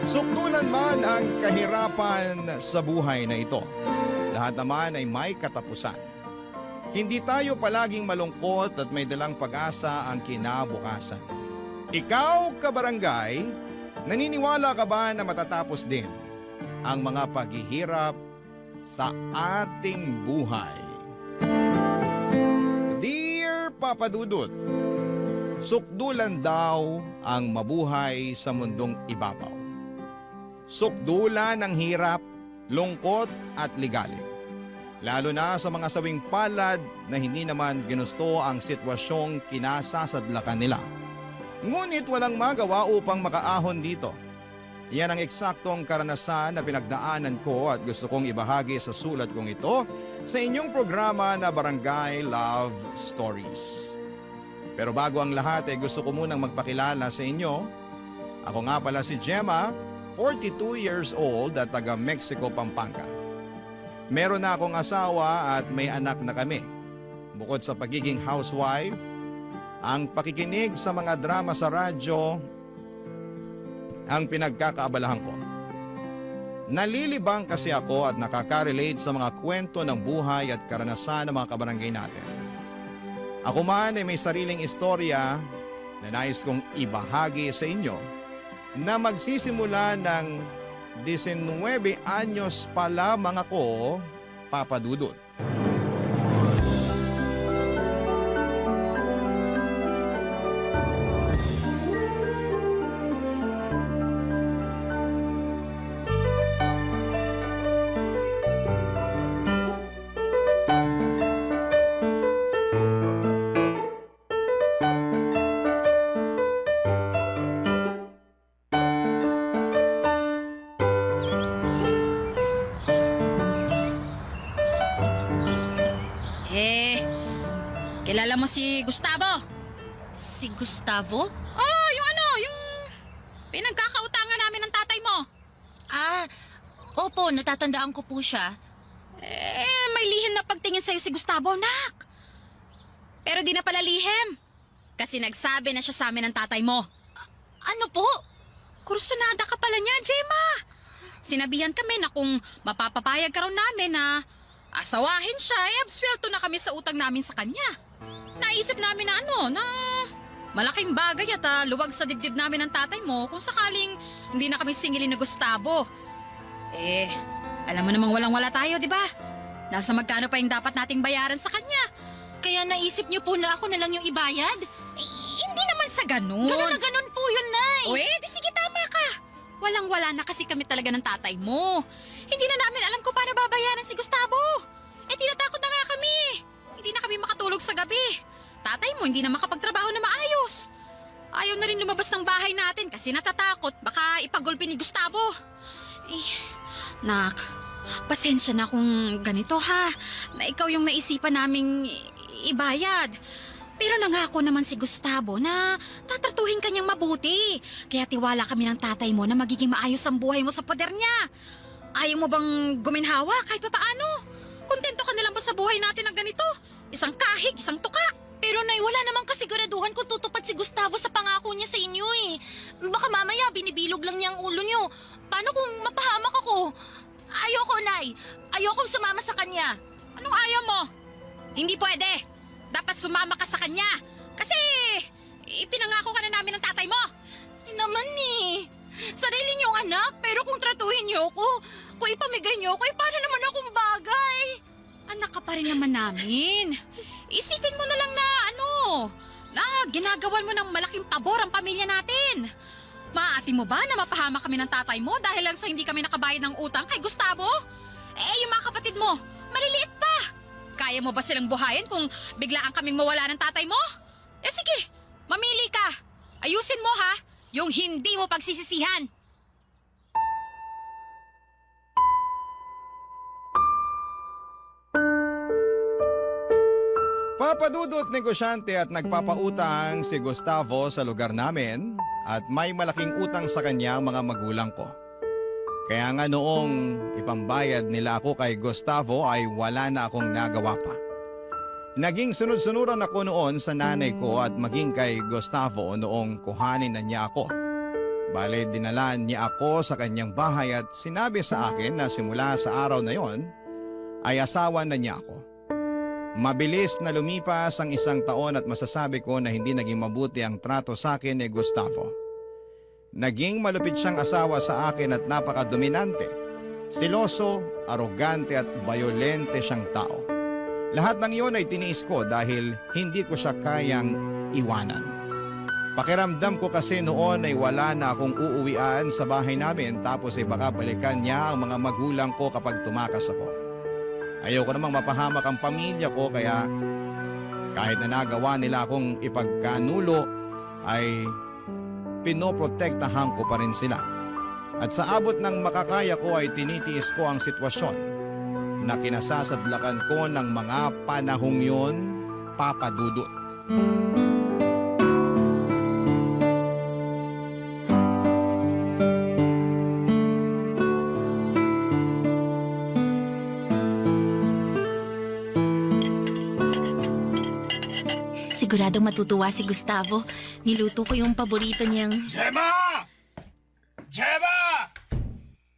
Sukdulan man ang kahirapan sa buhay na ito, lahat naman ay may katapusan. Hindi tayo palaging malungkot at may dalang pag-asa ang kinabukasan. Ikaw, kabarangay, naniniwala ka ba na matatapos din ang mga paghihirap sa ating buhay? Dear Papa Dudut, sukdulan daw ang mabuhay sa mundong ibabaw. Sukdulan ng hirap, lungkot at ligalig. Lalo na sa mga sawing palad na hindi naman ginusto ang sitwasyong kinasasadlakan nila. Ngunit walang magawa upang makaahon dito. Yan ang eksaktong karanasan na pinagdaanan ko at gusto kong ibahagi sa sulat kong ito sa inyong programa na Barangay Love Stories. Pero bago ang lahat ay gusto ko munang magpakilala sa inyo. Ako nga pala si Gemma, 42 years old at taga Mexico, Pampanga. Meron na akong asawa at may anak na kami. Bukod sa pagiging housewife, ang pakikinig sa mga drama sa radyo ang pinagkakaabalahan ko. Nalilibang kasi ako at nakaka-relate sa mga kwento ng buhay at karanasan ng mga kabarangay natin. Ako man ay may sariling istorya na nais kong ibahagi sa inyo na magsisimula ng 19 anyos pa lamang ako, Papa Dudut. Kilala mo si Gustavo? Si Gustavo? Oh, yung pinagkakautangan namin ng tatay mo. Opo, natatandaan ko po siya. May lihim na pagtingin sa'yo si Gustavo, nak. Pero di na pala lihim. Kasi nagsabi na siya sa amin ng tatay mo. Ano po? Kursunada ka pala niya, Gemma. Sinabihan kami na kung mapapapayag ka raw namin na asawahin siya, absuelto na kami sa utang namin sa kanya. Naisip namin na na malaking bagay at luwag sa dibdib namin ng tatay mo kung sakaling hindi na kami singilin ni Gustavo. Alam mo namang walang-wala tayo, di ba? Nasa magkano pa yung dapat nating bayaran sa kanya. Kaya naisip niyo po na ako na lang yung ibayad? Hindi naman sa ganun. Ganun na ganun po yun, Nay. Di sige, tama ka. Walang-wala na kasi kami talaga ng tatay mo. Hindi na namin alam kung paano babayaran si Gustavo. Tinatakot na nga kami. Hindi na kami makatulog sa gabi. Tatay mo hindi na makapagtrabaho na maayos. Ayaw na rin lumabas ng bahay natin kasi natatakot baka ipagulpi ni Gustavo. Nak, pasensya na kung ganito ha, na ikaw yung naisipan naming ibayad. Pero nangako naman si Gustavo na tatratuhin kanyang mabuti. Kaya tiwala kami ng tatay mo na magiging maayos ang buhay mo sa poder niya. Ayaw mo bang guminhawa kahit papaano? Kontento ka na lang ba sa buhay natin na ganito? Isang kahig, isang tuka. Pero Nay, wala namang kasiguraduhan kung tutupad si Gustavo sa pangako niya sa inyo eh. Baka mamaya binibilog lang niya ang ulo niyo. Paano kung mapahamak ako? Ayoko, Nay. Ayokong sumama sa kanya. Anong ayaw mo? Hindi pwede. Dapat sumama ka sa kanya. Kasi ipinangako ka na namin ng tatay mo. Naman eh. Sarili niyong anak, pero kung tratuhin niyo ako, kung ipamigay niyo ako, paano naman akong bagay? Anak ka pa rin naman namin. Isipin mo na lang na ginagawan mo ng malaking pabor ang pamilya natin. Maaati mo ba na mapahamak kami ng tatay mo dahil lang sa hindi kami nakabayad ng utang kay Gustavo? Yung mga kapatid mo, maliliit pa. Kaya mo ba silang buhayin kung biglaan kaming mawala ng tatay mo? Sige, mamili ka. Ayusin mo ha, yung hindi mo pagsisisihan. Papadudot negosyante at nagpapautang si Gustavo sa lugar namin at may malaking utang sa kanya ang mga magulang ko. Kaya nga noong ipambayad nila ako kay Gustavo ay wala na akong nagawa pa. Naging sunod-sunuran ako noon sa nanay ko at maging kay Gustavo noong kuhanin na niya ako. Bale, dinalaan niya ako sa kanyang bahay at sinabi sa akin na simula sa araw na yon ay asawa na niya ako. Mabilis na lumipas ang 1 taon at masasabi ko na hindi naging mabuti ang trato sa akin ni Gustavo. Naging malupit siyang asawa sa akin at napakadominante. Siloso, arogante at bayolente siyang tao. Lahat ng iyon ay tiniis ko dahil hindi ko siya kayang iwanan. Pakiramdam ko kasi noon ay wala na akong uuwian sa bahay namin tapos ay baka balikan niya ang mga magulang ko kapag tumakas ako. Ayoko namang mapahamak ang pamilya ko kaya kahit na nagawa nila akong ipagkanulo ay pinoprotektahan ko pa rin sila. At sa abot ng makakaya ko ay tinitiis ko ang sitwasyon na kinasasadlakan ko ng mga panahong yon, Papa Dudut. Siguradong matutuwa si Gustavo. Niluto ko yung paborito niyang... Gemma! Gemma!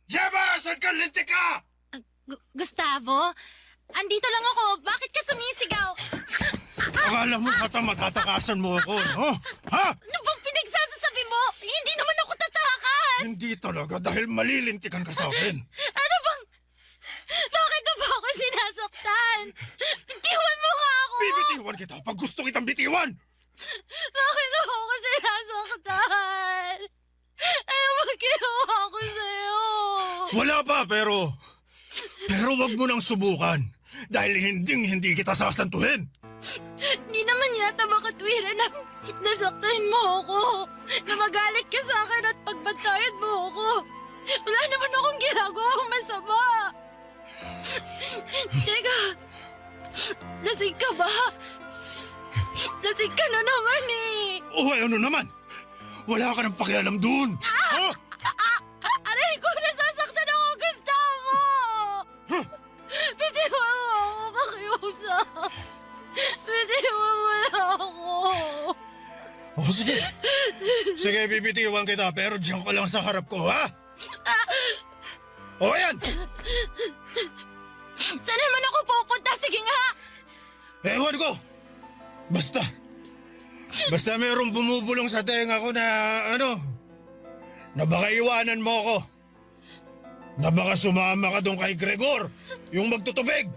Gemma! Saan ka? Lintik ka! Gustavo? Andito lang ako. Bakit ka sumisigaw? Akala mo matatakasan mo ako, no? Ha? Ano bang pinagsasasabi mo? Hindi naman ako tatakas! Hindi talaga dahil malilintikan ka sa akin. Ano bang... Bakit na ba ako sinasaktan? Bitiwan mo nga ako! Bibitiwan kita pag gusto kitang bitiwan! Bakit na ako sinasaktan? Ano ba ginawa ko sa'yo? Wala pa, pero wag mo nang subukan. Dahil hindi kita sasantuhin. Hindi naman yata makatwiran na nasaktan mo ako. Na magalit ka sa akin at pagbantayan mo ako. Wala naman akong ginagawang masama. Teka, lasing ka ba? Lasing ka na naman eh. Oh, ano naman? Wala ka nang pakialam dun. Ha? Aray ko, nasasaktan ako, Gustavo! Bitiwan mo ako, pakiusap. Bitiwan mo na ako. Oh, sige. Sige, bibitiwan kita pero diyan ka lang sa harap ko, ha? O, ayan! Saan naman ako pupunta? Sige nga! Ewan ko! Basta merong bumubulong sa tenga ko na na baka iwanan mo ako. Na baka sumama ka doon kay Gregor, yung magtutubig.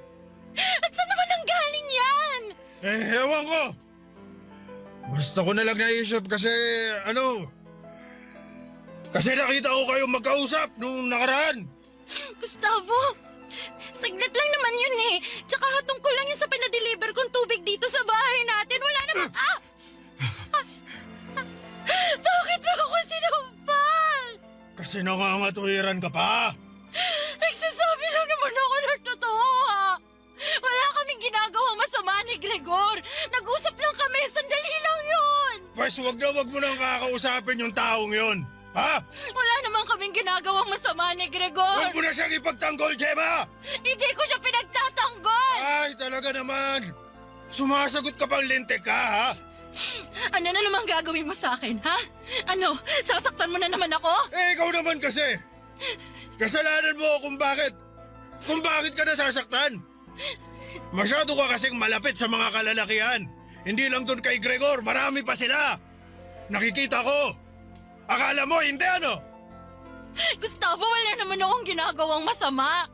At saan naman ang galing yan? Ewan ko. Basta ko na lang naisip kasi kasi nakita ko kayong magkausap nung nakaraan. Gustavo, saglit lang naman yun eh. Tsaka tungkol lang yun sa pinadeliver kong tubig dito sa bahay natin. Wala naman... Bakit mo ako sinumpal? Kasi nangangatuwiran ka pa. Nagsasabi lang naman ako ng totoo ha. Wala kaming ginagawang masama ni Gregor. Nag-usap lang kami. Sandali lang yun. Pwes wag mo nang kakausapin yung taong yun. Ha? Wala naman kaming ginagawang masama ni Gregor. Huwag mo na siyang ipagtanggol, Gemma! Hindi ko siya pinagtatanggol. Ay, talaga naman. Sumasagot ka pang lintik ka, ha? Ano na naman gagawin mo sa akin, ha? Ano, sasaktan mo na naman ako? Eh, ikaw naman kasi. Kasalanan mo kung bakit ka nasasaktan. Masyado ka kasing malapit sa mga kalalakihan. Hindi lang doon kay Gregor, marami pa sila. Nakikita ko. Akala mo, hindi ano? Gustavo, wala naman akong ginagawang masama.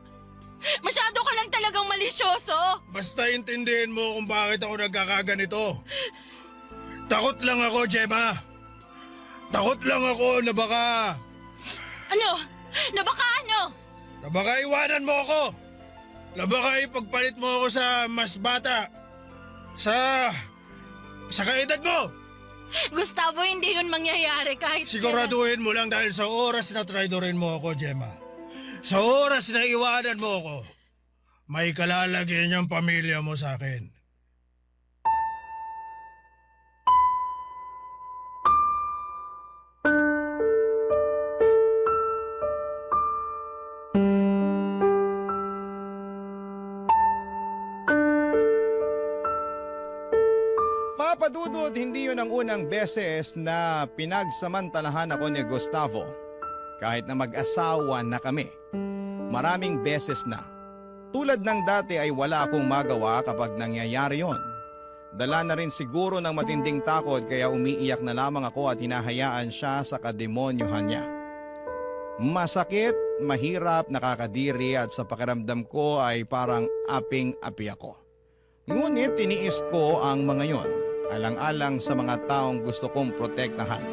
Masyado ka lang talagang malisyoso. Basta intindihin mo kung bakit ako nagkakaganito. Takot lang ako, Gemma. Takot lang ako na baka... Ano? Na baka ano? Na baka iwanan mo ako. Na baka ipagpalit mo ako sa mas bata. Sa kaedad mo. Gustavo, hindi yun mangyayari kahit... Siguraduhin mo lang dahil sa oras na traidorin mo ako, Gemma. Sa oras na iwanan mo ako, may kalalagyan niyang pamilya mo sa akin. Papa Dudut, hindi yun ang unang beses na pinagsamantalahan ako ni Gustavo. Kahit na mag-asawa na kami. Maraming beses na. Tulad ng dati ay wala akong magawa kapag nangyayari yon. Dala na rin siguro ng matinding takot kaya umiiyak na lamang ako at hinahayaan siya sa kademonyuhan niya. Masakit, mahirap, nakakadiri at sa pakiramdam ko ay parang aping-api ako. Ngunit tiniis ko ang mga yon, alang-alang sa mga taong gusto kong protektahan.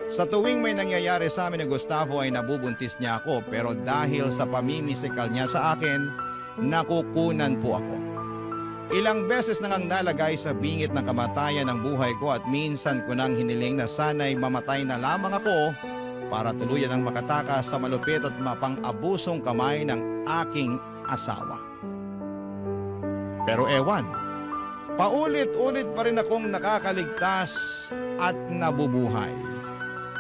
Sa tuwing may nangyayari sa amin ni Gustavo ay nabubuntis niya ako pero dahil sa pamimisikal niya sa akin, nakukunan po ako. Ilang beses nang nalagay sa bingit ng kamatayan ng buhay ko at minsan ko nang hiniling na sana'y mamatay na lamang ako para tuluyan ang makatakas sa malupit at mapang-abusong kamay ng aking asawa. Pero ewan, paulit-ulit pa rin akong nakakaligtas at nabubuhay.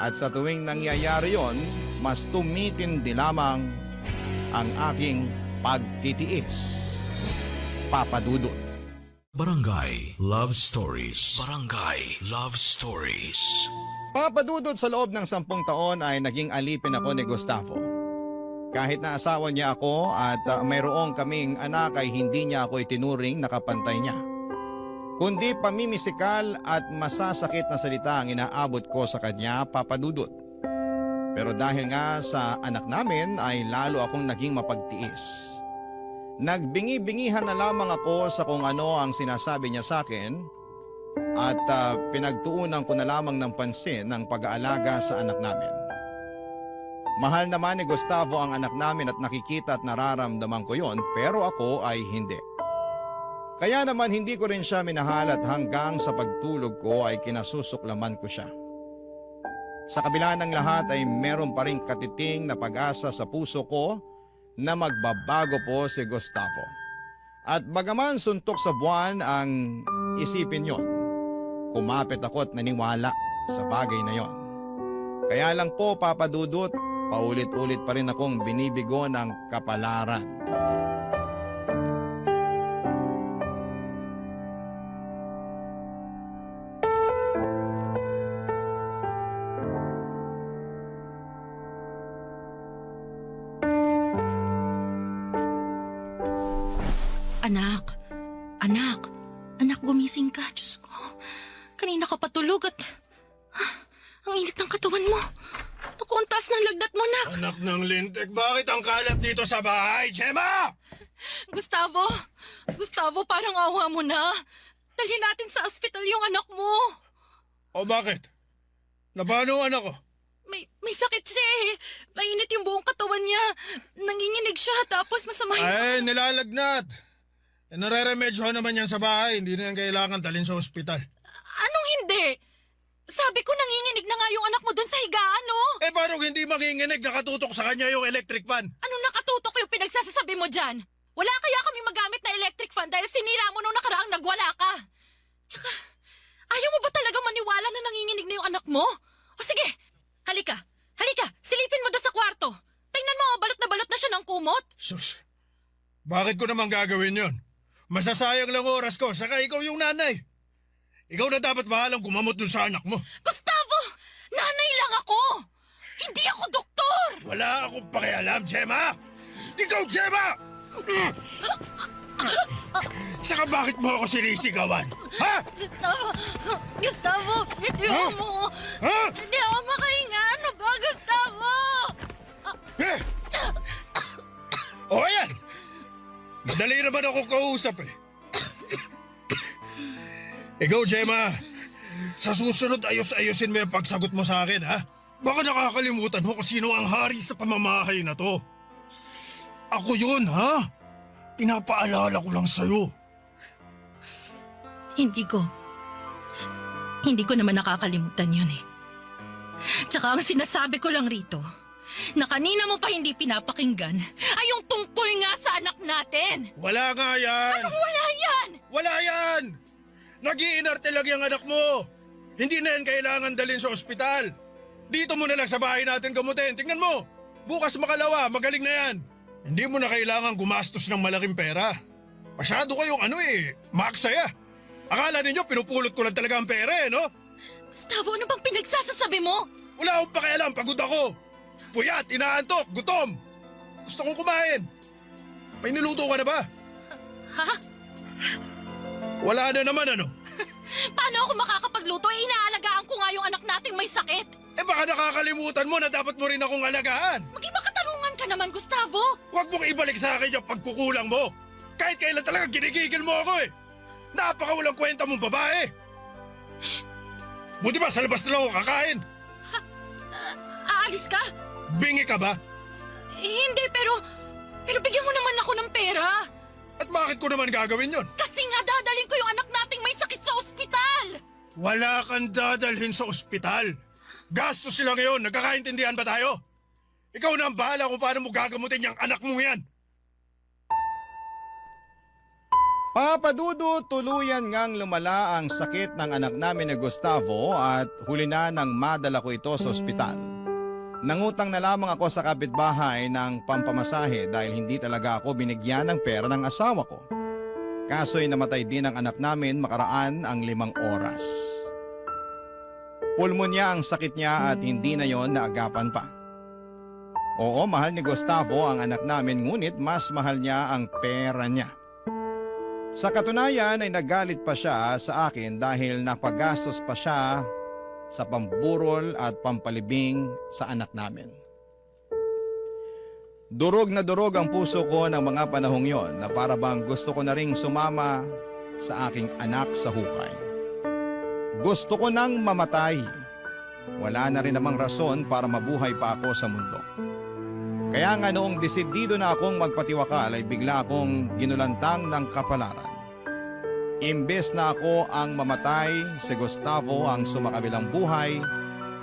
At sa tuwing nangyayari yon, mas tumitindi lamang ang aking pagtitiis. Papa Dudut. Barangay Love Stories. Barangay Love Stories. Papa Dudut, sa loob ng 10 taon ay naging alipin ako ni Gustavo. Kahit na asawa niya ako at mayroong kaming anak ay hindi niya ako itinuring na kapantay niya. Kundi pamimisikal at masasakit na salita ang inaabot ko sa kanya, Papa Dudut. Pero dahil nga sa anak namin ay lalo akong naging mapagtiis. Nagbingi-bingihan na lamang ako sa kung ano ang sinasabi niya sa akin at pinagtuunan ko na lamang ng pansin ang pag-aalaga sa anak namin. Mahal naman ni Gustavo ang anak namin at nakikita at nararamdaman ko yon, pero ako ay hindi. Kaya naman hindi ko rin siya minahal at hanggang sa pagtulog ko ay kinasusuklaman ko siya. Sa kabila ng lahat ay meron pa rin katiting na pag-asa sa puso ko na magbabago po si Gustavo. At bagaman suntok sa buwan ang isipin yon, kumapit ako at naniwala sa bagay na yon. Kaya lang po, Papa Dudut, paulit-ulit pa rin akong binibigo ng kapalaran. Anak, gumising ka. Diyos ko, kanina ka patulog at ang init ng katawan mo. Naku, ang taas ng lagnat mo, nak. Anak ng lintik, bakit ang kalat dito sa bahay, Gemma? Gustavo, parang awa mo na. Dalhin natin sa ospital yung anak mo. O bakit? Nabano ang anak ko? May sakit siya eh. Mainit yung buong katawan niya. Nanginginig siya tapos masama yung... Ay, nilalagnat. Nareremedyohan naman yan sa bahay. Hindi na yan kailangan dalhin sa ospital. Anong hindi? Sabi ko nanginginig na nga yung anak mo dun sa higaan, no? Eh, paano hindi manginginig? Nakatutok sa kanya yung electric fan. Anong nakatutok yung pinagsasasabi mo dyan? Wala kaya kaming magamit na electric fan dahil sinira mo nung nakaraang nagwala ka. Tsaka, ayaw mo ba talaga maniwala na nanginginig na yung anak mo? O sige, halika, silipin mo doon sa kwarto. Tingnan mo, balot na siya ng kumot. Sus, bakit ko naman gagawin yon? Masasayang lang oras ko, saka ikaw yung nanay. Ikaw na dapat bahalang gumamot dun sa anak mo. Gustavo, nanay lang ako. Hindi ako doktor. Wala akong pakialam, Gemma. Ikaw, Gemma! Saka bakit mo ako sinisigawan? Ha? Gustavo, bitiwan mo. Ha? Hindi ako makahinga. Ano ba, Gustavo? Eh? O, ayan! Madali naman ako kausap eh. Ikaw, Gemma, sa susunod ayos-ayusin mo yung pagsagot mo sa akin, ha? Baka nakakalimutan mo kung sino ang hari sa pamamahay na to. Ako yun, ha? Pinapaalala ko lang sa'yo. Hindi ko naman nakakalimutan yun eh. Tsaka ang sinasabi ko lang rito, na kanina mo pa hindi pinapakinggan, ay yung tungkol nga sa anak natin. Wala nga yan! Anong wala yan? Wala yan! Nag-iinarte lang yung anak mo. Hindi na yan kailangan dalhin sa ospital. Dito mo na lang sa bahay natin gamutin. Tingnan mo, bukas makalawa, magaling na yan. Hindi mo na kailangan gumastos ng malaking pera. Masyado kayong maksaya. Akala ninyo pinupulot ko lang talaga ang pera no? Gustavo, ano bang pinagsasasabi mo? Wala akong pakialam, pagod ako. Puyat, inaantok, gutom. Gusto kong kumain. May niluto ka na ba? Ha? Wala na naman ano? Paano ako makakapagluto? Inaalagaan ko nga yung anak nating may sakit. Baka nakakalimutan mo na dapat mo rin akong alagaan. Mag-iba katarungan ka naman, Gustavo. Huwag mong ibalik sa akin yung pagkukulang mo. Kahit kailan talaga ginigigil mo ako Napakawalang kwenta mong babae. Shh! Buti ba sa labas na lang ako kakain? Aalis ka? Bingi ka ba? Hindi, pero bigyan mo naman ako ng pera. At bakit ko naman gagawin yon? Kasi nga dadalhin ko yung anak nating may sakit sa ospital. Wala kang dadalhin sa ospital. Gastos sila ngayon. Nagkakaintindihan ba tayo? Ikaw na ang bahala kung paano mo gagamutin yung anak mo yan. Papadudo, tuluyan ngang lumala ang sakit ng anak namin ni Gustavo at huli na nang madala ko ito sa ospital. Nangutang na lamang ako sa kapitbahay ng pampamasahe dahil hindi talaga ako binigyan ng pera ng asawa ko. Kaso'y namatay din ang anak namin makaraan ang 5 oras. Pulmonya ang sakit niya at hindi na yon naagapan pa. Oo, mahal ni Gustavo ang anak namin ngunit mas mahal niya ang pera niya. Sa katunayan ay nagalit pa siya sa akin dahil napagastos pa siya sa pamburol at pampalibing sa anak namin. Durog na durog ang puso ko ng mga panahong yon na para bang gusto ko na ring sumama sa aking anak sa hukay. Gusto ko nang mamatay. Wala na rin namang rason para mabuhay pa ako sa mundo. Kaya nga noong desidido na akong magpatiwakal ay bigla akong ginulantang ng kapalaran. Imbes na ako ang mamatay, si Gustavo ang sumakabilang buhay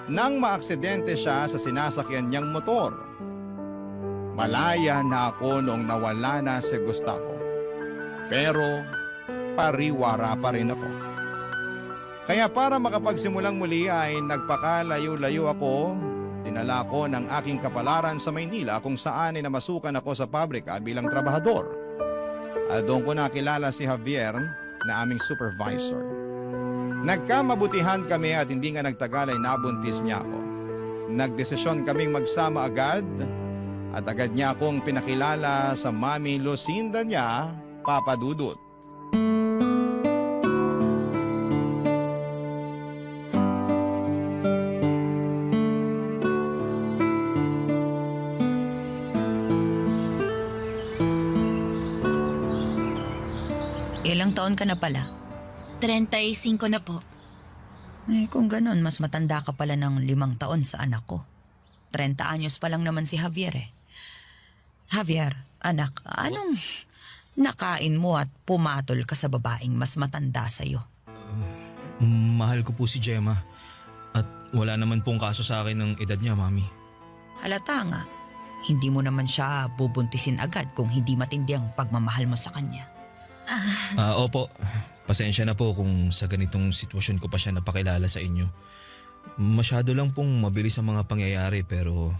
nang maaksidente siya sa sinasakyan niyang motor. Malaya na ako noong nawala na si Gustavo. Pero pariwara pa rin ako. Kaya para makapagsimulang muli ay nagpakalayo-layo ako. Dinala ko ng aking kapalaran sa Maynila kung saan ay namasukan ako sa pabrika bilang trabahador. At doon ko nakilala si Javier na aming supervisor. Nagkamabutihan kami at hindi nga nagtagal ay nabuntis niya ako. Nagdesisyon kaming magsama agad at agad niya akong pinakilala sa Mami Lucinda niya, Papa Dudut. Ilang taon ka na pala? 35 na po. Kung ganun, mas matanda ka pala ng 5 taon sa anak ko. 30 anyos pa lang naman si Javier Javier, anak, anong nakain mo at pumatol ka sa babaeng mas matanda sa'yo? Mahal ko po si Gemma. At wala naman pong kaso sa akin ng edad niya, Mami. Halata nga, hindi mo naman siya bubuntisin agad kung hindi matindi ang pagmamahal mo sa kanya. Opo. Pasensya na po kung sa ganitong sitwasyon ko pa siya napakilala sa inyo. Masyado lang pong mabilis ang mga pangyayari pero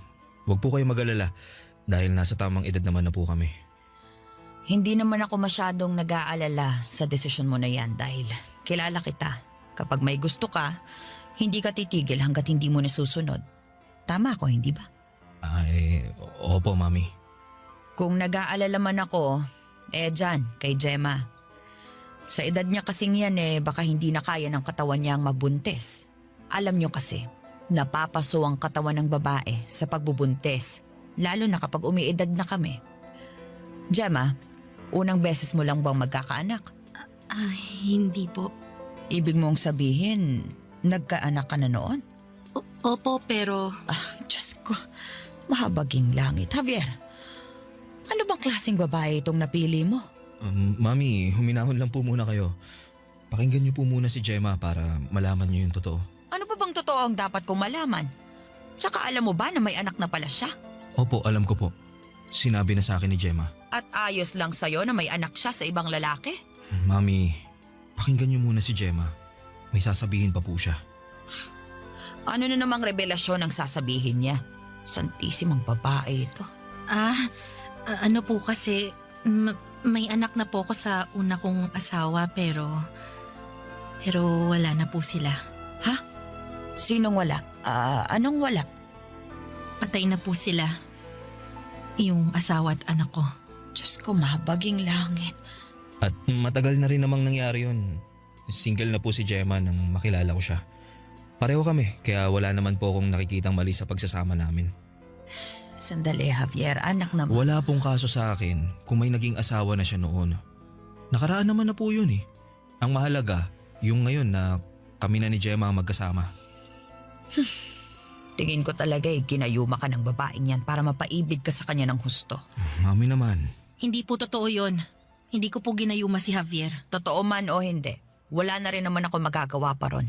wag po kayo mag-alala dahil nasa tamang edad naman na po kami. Hindi naman ako masyadong nag-aalala sa desisyon mo na yan dahil kilala kita. Kapag may gusto ka, hindi ka titigil hanggat hindi mo nasusunod. Tama ako, hindi ba? Opo, Mami. Kung nag-aalala man ako, dyan, kay Gemma. Sa edad niya kasing yan baka hindi na kaya ng katawan niya ang magbuntis. Alam niyo kasi, napapaso ang katawan ng babae sa pagbubuntis, lalo na kapag umiedad na kami. Gemma, unang beses mo lang bang magkakaanak? Hindi po. Ibig mong sabihin, nagkaanak ka na noon? Opo, pero... Diyos ko, mahabaging langit. Javier, ano bang klaseng babae itong napili mo? Mami, huminahon lang po muna kayo. Pakinggan niyo po muna si Gemma para malaman niyo yung totoo. Ano pa bang totoo ang dapat kong malaman? Tsaka alam mo ba na may anak na pala siya? Opo, alam ko po. Sinabi na sa akin ni Gemma. At ayos lang sa'yo na may anak siya sa ibang lalaki? Mami, pakinggan niyo muna si Gemma. May sasabihin pa po siya. Ano na namang revelasyon ang sasabihin niya? Santisimang babae ito. Ano po kasi, may anak na po ako sa una kong asawa pero Pero wala na po sila. Sinong wala? Anong wala? Patay na po sila. Yung asawa at anak ko. Diyos ko, mabaging langit. At matagal na rin namang nangyari yun. Single na po si Gemma nang makilala ko siya. Pareho kami, kaya wala naman po akong nakikitang mali sa pagsasama namin. Sandali, Javier. Anak naman. Wala pong kaso sa akin kung may naging asawa na siya noon. Nakaraan naman na po yun eh. Ang mahalaga, yung ngayon na kami na ni Gemma ang magkasama. Tingin ko talaga ginayuma ka ng babaeng yan para mapaibig ka sa kanya ng husto. Mami naman. Hindi po totoo yun. Hindi ko po ginayuma si Javier. Totoo man o hindi, wala na rin naman ako magagawa pa ron.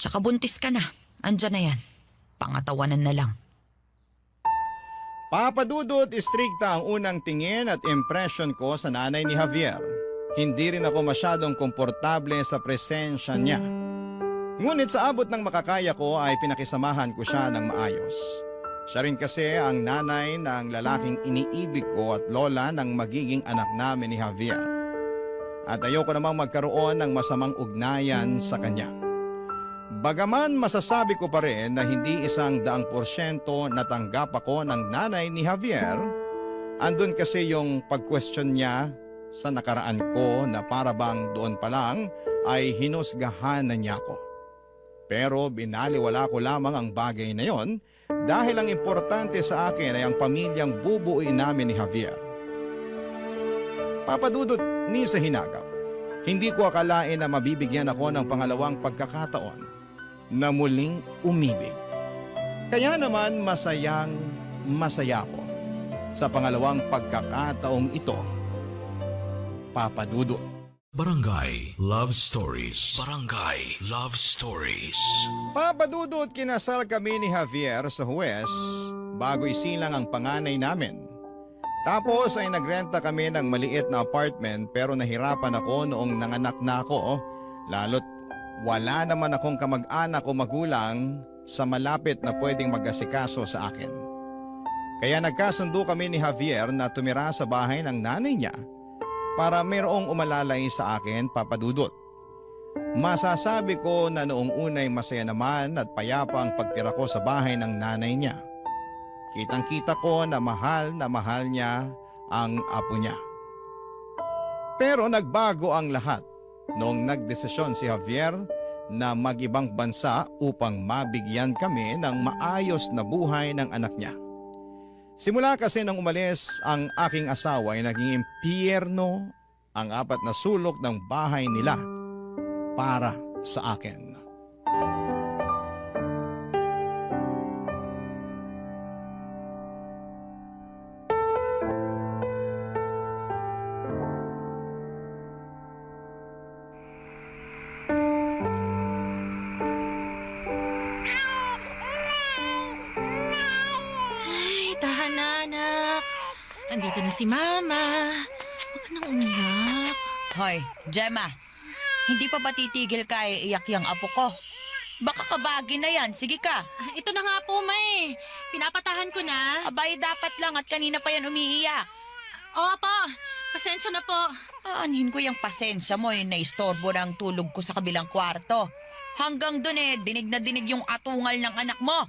Tsaka buntis ka na. Andyan na yan. Pangatawanan na lang. Papa Dudut, istrikta ang unang tingin at impression ko sa nanay ni Javier. Hindi rin ako masyadong komportable sa presensya niya. Ngunit sa abot ng makakaya ko ay pinakisamahan ko siya ng maayos. Siya rin kasi ang nanay ng lalaking iniibig ko at lola ng magiging anak namin ni Javier. At ayoko namang magkaroon ng masamang ugnayan sa kanya. Bagaman masasabi ko pa rin na hindi 100% natanggap ako ng nanay ni Javier, andun kasi yung pag-question niya sa nakaraan ko na para bang doon pa lang ay hinusgahan na niya ako. Pero binaliwala ko lamang ang bagay na yon dahil ang importante sa akin ay ang pamilyang bubuuin namin ni Javier. Papadudot ni sa hinagap, hindi ko akalain na mabibigyan ako ng pangalawang pagkakataon na muling umibig. Kaya naman masaya ko sa pangalawang pagkakataong ito. Papadudot. Barangay Love Stories. Barangay Love Stories. Papadudot, kinasal kami ni Javier sa Huwes bago isilang ang panganay namin. Tapos ay nagrenta kami ng maliit na apartment pero nahirapan ako noong nanganak na ako, lalo't wala naman akong kamag-anak o magulang sa malapit na pwedeng mag-asikaso sa akin. Kaya nagkasundo kami ni Javier na tumira sa bahay ng nanay niya para mayroong umalalay sa akin, Papadudot. Masasabi ko na noong unay masaya naman at payapa ang pagtira ko sa bahay ng nanay niya. Kitang-kita ko na mahal niya ang apo niya. Pero nagbago ang lahat noong nagdesisyon si Javier na mag-ibang bansa upang mabigyan kami ng maayos na buhay ng anak niya. Simula kasi nang umalis ang aking asawa ay naging impyerno ang 4 na sulok ng bahay nila para sa akin. Tahan na, anak. Andito na si Mama. Huwag ka nang umiyak. Hoy, Gemma. Hindi pa ba titigil ka iiyak yung apo ko? Baka kabagi na yan. Sige ka. Ito na nga po, May. Pinapatahan ko na. Abay, dapat lang at kanina pa yan umiiyak. Opo, pasensya na po. Aanhin ko yung pasensya mo naistorbo ng tulog ko sa kabilang kwarto. Hanggang dun dinig na dinig yung atungal ng anak mo.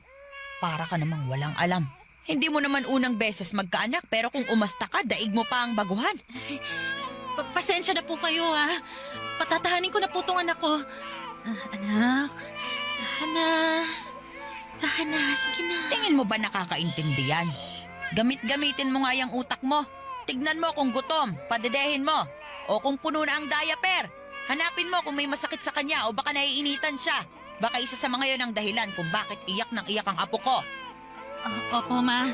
Para ka namang walang alam. Hindi mo naman unang beses magkaanak pero kung umasta ka, daig mo pa ang baguhan. Pasensya na po kayo, ha. Patatahanin ko na po tong anak ko. Anak, tahan na, sige na. Tingin mo ba nakakaintindihan? Gamit-gamitin mo nga yung utak mo. Tignan mo kung gutom, padedehin mo. O kung puno na ang diaper. Hanapin mo kung may masakit sa kanya o baka naiinitan siya. Baka isa sa mga yon ang dahilan kung bakit iyak ng iyak ang apo ko. Opo, Ma.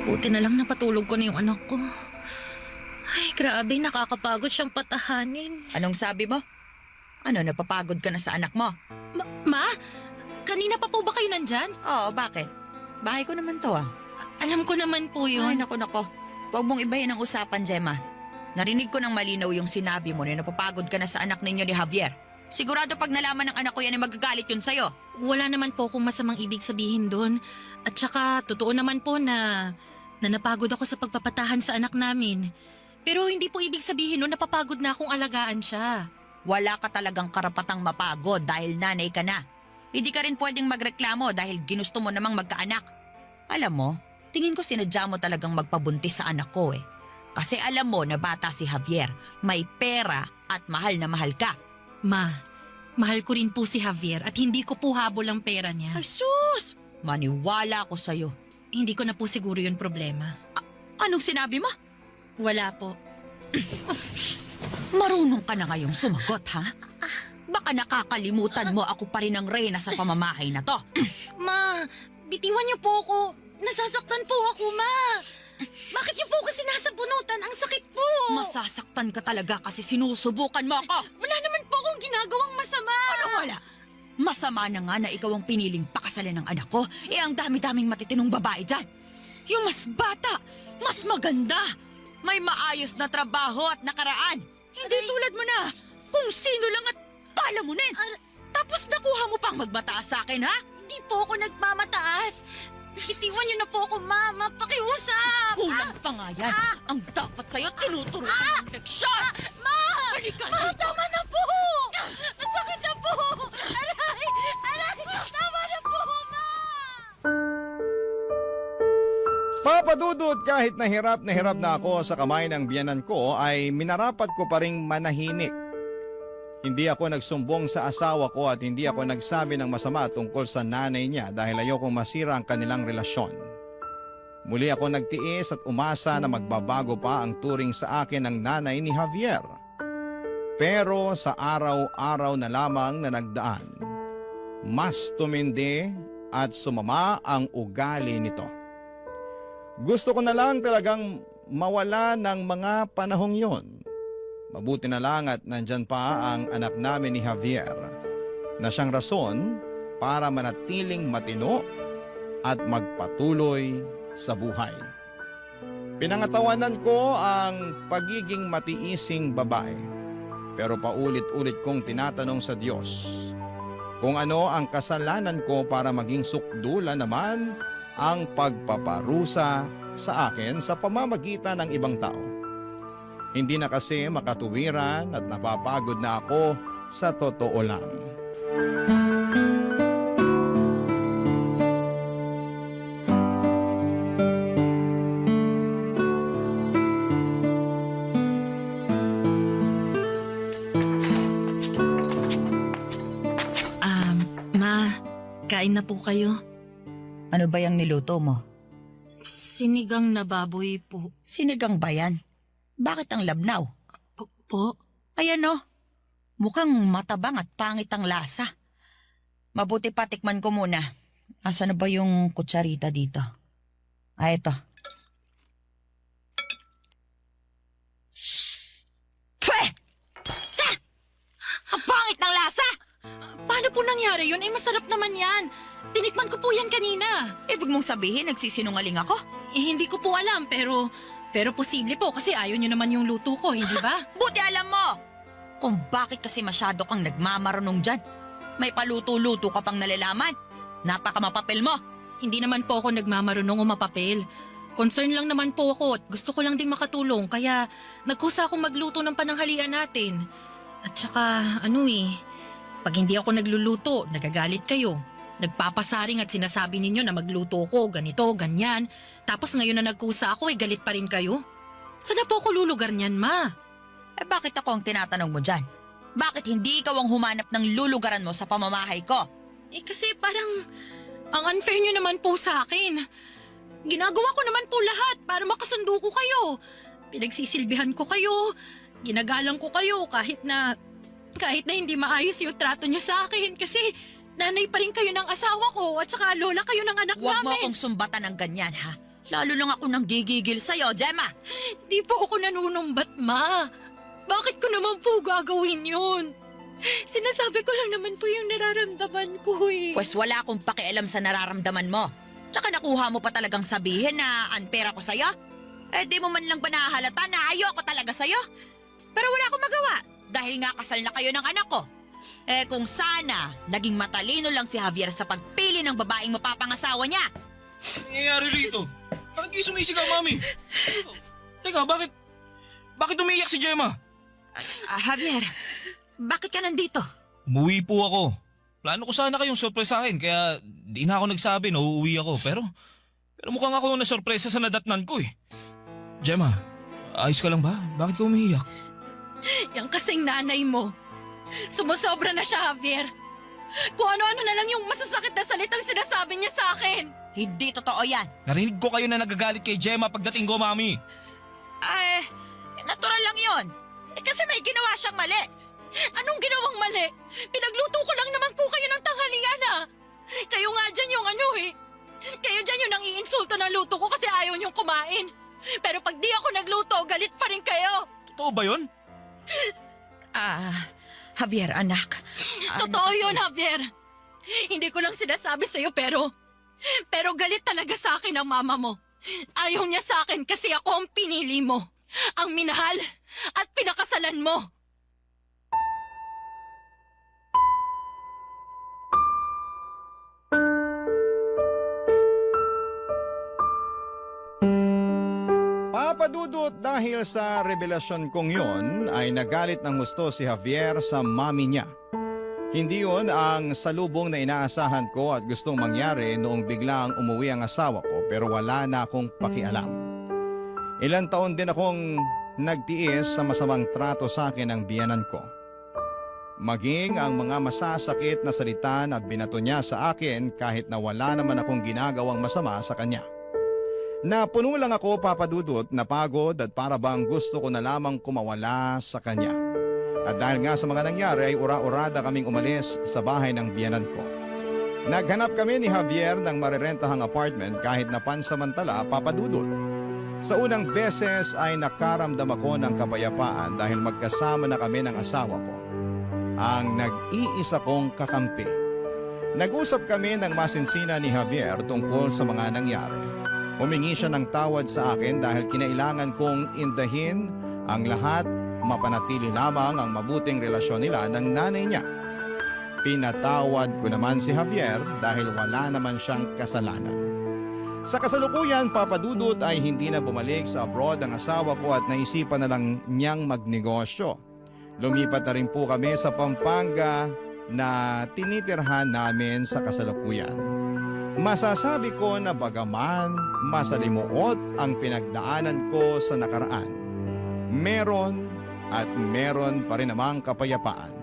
Buti na lang napatulog ko na yung anak ko. Ay, grabe, nakakapagod siyang patahanin. Anong sabi mo? Ano, napapagod ka na sa anak mo? Ma? Kanina pa po ba kayo nandyan? Oo, bakit? Bahay ko naman to Alam ko naman po Ay, yun. nako. Huwag mong ibahin ang usapan, Gemma. Narinig ko ng malinaw yung sinabi mo na napapagod ka na sa anak ninyo ni Javier. Sigurado pag nalaman ng anak ko yan ay magagalit yun sa'yo. Wala naman po akong masamang ibig sabihin doon. At saka, totoo naman po na napagod ako sa pagpapatahan sa anak namin. Pero hindi po ibig sabihin nun napapagod na akong alagaan siya. Wala ka talagang karapatang mapagod dahil nanay ka na. Hindi ka rin pwedeng magreklamo dahil ginusto mo namang magkaanak. Alam mo, tingin ko sinadya mo talagang magpabuntis sa anak ko eh. Kasi alam mo na bata si Javier, may pera at mahal na mahal ka. Ma, mahal ko rin po si Javier at hindi ko po habol ang pera niya. Ay sus! Maniwala ako sa'yo. Hindi ko na po siguro yun problema. Anong sinabi mo? Wala po. Marunong ka na ngayong sumagot, ha? Baka nakakalimutan mo ako pa rin ang reyna sa pamamahay na to. Ma, bitiwan niyo po ako. Nasasaktan po ako, Ma. Bakit niyo po ako sinasabunutan? Ang sakit po. Masasaktan ka talaga kasi sinusubukan mo ako. Wala naman po akong ginagawang masama. Anong wala? Masama na nga na ikaw ang piniling pakasalan ng anak ko. Ang dami-daming matitinong babae dyan. Yung mas bata, mas maganda. May maayos na trabaho at nakaraan. Hindi tulad mo na. Kung sino lang at palamunin. Tapos nakuha mo pang magbataas sa akin, ha? Hindi po ako nagmamataas. Itiwan niyo na po ako, Mama. Pakiusap. Kulang pa nga yan. Ang dapat sa'yo, tinuturuan ng leksyon. Ma! Halika Ma, na. tama na po! Masakit na po! Aray! Aray! Tama na po, Ma! Papa Dudut, kahit na hirap na ako sa kamay ng biyanan ko ay minarapat ko pa ring manahimik. Hindi ako nagsumbong sa asawa ko at hindi ako nagsabi ng masama tungkol sa nanay niya dahil ayokong masira ang kanilang relasyon. Muli ako nagtiis at umasa na magbabago pa ang turing sa akin ng nanay ni Javier. Pero sa araw-araw na lamang na nagdaan, mas tumindi at sumama ang ugali nito. Gusto ko na lang talagang mawala ng mga panahong yon. Mabuti na lang at nandyan pa ang anak namin ni Javier na siyang rason para manatiling matino at magpatuloy sa buhay. Pinangatawanan ko ang pagiging matiising babae, pero paulit-ulit kong tinatanong sa Diyos kung ano ang kasalanan ko para maging sukdula naman ang pagpaparusa sa akin sa pamamagitan ng ibang tao. Hindi na kasi makatuwiran at napapagod na ako sa totoo lang. Ma, kain na po kayo. Ano ba yung niluto mo? Sinigang na baboy po. Sinigang ba yan? Bakit ang labnaw? Po? Ayan o. Mukhang matabang at pangit ang lasa. Mabuti pa tikman ko muna. Asa na ba yung kutsarita dito? Ito. Pwe! Ah! Ang pangit ng lasa! Paano po nangyari yun? Masarap naman yan. Tinikman ko po yan kanina. Ibig mong sabihin nagsisinungaling ako? Hindi ko po alam pero posible po kasi ayaw nyo naman yung luto ko, hindi ba? Buti alam mo! Kung bakit kasi masyado kang nagmamarunong dyan. May paluto-luto ka pang nalalaman. Napakamapapel mo. Hindi naman po ako nagmamarunong o mapapel. Concern lang naman po ako at gusto ko lang ding makatulong kaya nagkusa akong magluto ng pananghalian natin. At saka pag hindi ako nagluluto, nagagalit kayo. Nagpapasaring at sinasabi ninyo na magluto ko, ganito, ganyan. Tapos ngayon na nagkusa ako, galit pa rin kayo? Saan na po ako lulugar niyan, Ma? Bakit ako ang tinatanong mo dyan? Bakit hindi ikaw ang humanap ng lulugaran mo sa pamamahay ko? Kasi parang ang unfair nyo naman po sa akin. Ginagawa ko naman po lahat para makasundo ko kayo. Pinagsisilbihan ko kayo, ginagalang ko kayo kahit na hindi maayos yung trato nyo sa akin kasi nanay pa rin kayo ng asawa ko at saka lola kayo ng anak Huwag mo namin. akong sumbatan ng ganyan, ha? Lalo lang ako nang gigigil sa'yo, Gemma. Di po ako nanunumbat, Ma. Bakit ko naman po gagawin yun? Sinasabi ko lang naman po yung nararamdaman ko eh. Pwes wala akong pakialam sa nararamdaman mo. Tsaka nakuha mo pa talagang sabihin na unfair ako sa'yo? Di mo man lang ba nahahalata na ayoko talaga sa'yo? Pero wala akong magawa dahil nga kasal na kayo ng anak ko. Kung sana, naging matalino lang si Javier sa pagpili ng babaeng mapapangasawa niya. Nangyayari rito? Bakit kayo sumisigaw, Mami? Teka, bakit umiiyak si Gemma? Javier, bakit ka nandito? Umuwi po ako. Plano ko sana kayong sorpresahin kaya di na ako nagsabi na uuwi ako pero mukhang ako na sorpresa sa nadatnan ko eh. Gemma, ayos ka lang ba? Bakit ka umiiyak? Yang kasing nanay mo. Sumusobra na siya, Javier. Kung ano-ano na lang yung masasakit na salitang sinasabi niya sa akin. Hindi totoo yan. Narinig ko kayo na nagagalit kay Gemma pagdating ko, Mami. Natural lang yon. Kasi may ginawa siyang mali. Anong ginawang mali? Pinagluto ko lang naman po kayo ng tanghalian Kayo nga dyan yung Kayo dyan yung nang-iinsulto ng luto ko kasi ayaw niyong kumain. Pero pag di ako nagluto, galit pa rin kayo. Totoo ba yun? Javier, anak. Totoo yun, Javier. Hindi ko lang sinasabi sa'yo pero galit talaga sa akin ang mama mo. Ayaw niya sa akin kasi ako ang pinili mo. Ang minahal at pinakasalan mo. Papadudot dahil sa revelasyon kong yon ay nagalit ng gusto si Javier sa mami niya. Hindi yon ang salubong na inaasahan ko at gustong mangyari noong biglang umuwi ang asawa ko pero wala na akong pakialam. Ilang taon din akong nagtiis sa masamang trato sa akin ng biyanan ko. Maging ang mga masasakit na salita na binato niya sa akin kahit na wala naman akong ginagawang masama sa kanya. Napuno lang ako, Papadudot, napagod at para bang gusto ko na lamang kumawala sa kanya. At dahil nga sa mga nangyari ay ura-urada kaming umalis sa bahay ng biyanan ko. Naghanap kami ni Javier ng marerentahang apartment kahit na pansamantala, Papadudot. Sa unang beses ay nakaramdam ako ng kapayapaan dahil magkasama na kami ng asawa ko. Ang nag-iisa kong kakampi. Nag-usap kami ng masinsina ni Javier tungkol sa mga nangyari. Humingi siya ng tawad sa akin dahil kinailangan kong indahin ang lahat, mapanatili lamang ang mabuting relasyon nila ng nanay niya. Pinatawad ko naman si Javier dahil wala naman siyang kasalanan. Sa kasalukuyan, Papadudot, ay hindi na bumalik sa abroad ang asawa ko at naisipan na lang niyang magnegosyo. Lumipat na rin po kami sa Pampanga na tinitirhan namin sa kasalukuyan. Masasabi ko na bagaman masalimuot ang pinagdaanan ko sa nakaraan, meron pa rin namang kapayapaan.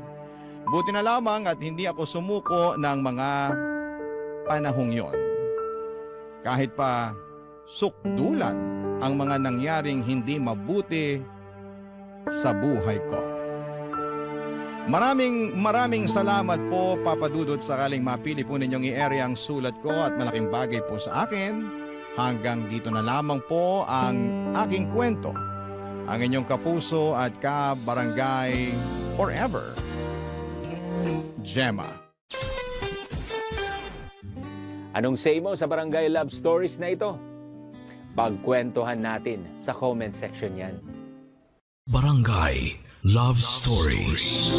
Buti na lamang at hindi ako sumuko ng mga panahong yon. Kahit pa sukdulan ang mga nangyaring hindi mabuti sa buhay ko. Maraming salamat po, Papadudot, sakaling mapili po ninyong i-ere ang sulat ko at malaking bagay po sa akin. Hanggang dito na lamang po ang aking kwento. Ang inyong kapuso at kabarangay forever, Gemma. Anong say mo sa Barangay Love Stories na ito? Pagkwentuhan natin sa comment section yan. Barangay Love Stories.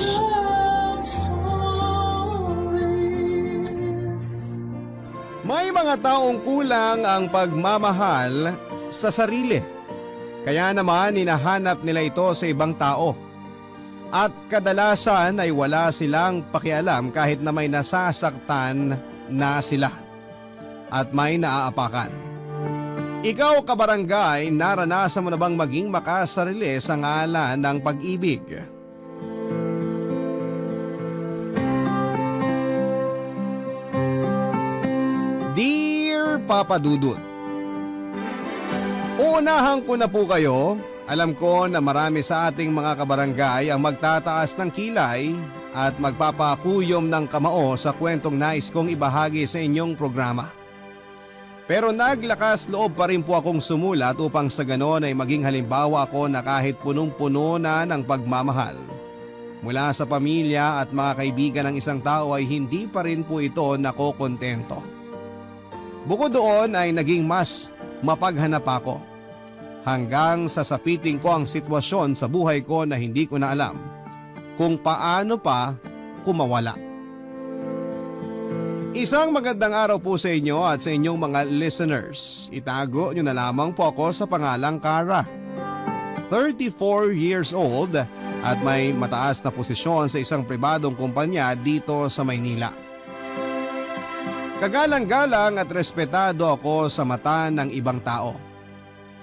May mga taong kulang ang pagmamahal sa sarili. Kaya naman hinahanap nila ito sa ibang tao. At kadalasan ay wala silang pakialam kahit na may nasasaktan na sila. At may naaapakan. Ikaw, kabarangay, naranasan mo na bang maging makasarili sa ngalan ng pag-ibig? Dear Papadudot, uunahan ko na po kayo. Alam ko na marami sa ating mga kabarangay ang magtataas ng kilay at magpapakuyom ng kamao sa kwentong nais kong ibahagi sa inyong programa. Pero naglakas loob pa rin po akong sumulat upang sa ganon ay maging halimbawa ako na kahit punong-puno na ng pagmamahal mula sa pamilya at mga kaibigan ng isang tao ay hindi pa rin po ito nakokontento. Bukod doon ay naging mas mapaghanap ako. hanggang sa sapiting ko ang sitwasyon sa buhay ko na hindi ko na alam kung paano pa kumawala. Isang magandang araw po sa inyo at sa inyong mga listeners. Itago nyo na lamang po ako sa pangalang Cara. 34 years old at may mataas na posisyon sa isang pribadong kumpanya dito sa Maynila. Kagalang-galang at respetado ako sa mata ng ibang tao.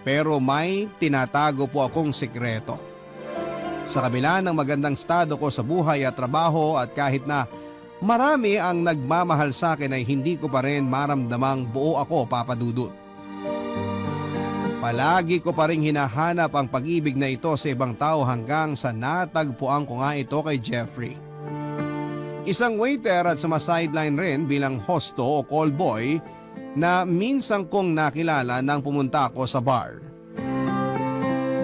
Pero may tinatago po akong sikreto. Sa kabila ng magandang estado ko sa buhay at trabaho at kahit na marami ang nagmamahal sa akin ay hindi ko pa rin maramdamang buo ako, Papa Dudut. Palagi ko pa rin hinahanap ang pag-ibig na ito sa ibang tao hanggang sa natagpuan ko nga ito kay Jeffrey. Isang waiter at sumasideline rin bilang hosto o call boy na minsan kong nakilala nang pumunta ako sa bar.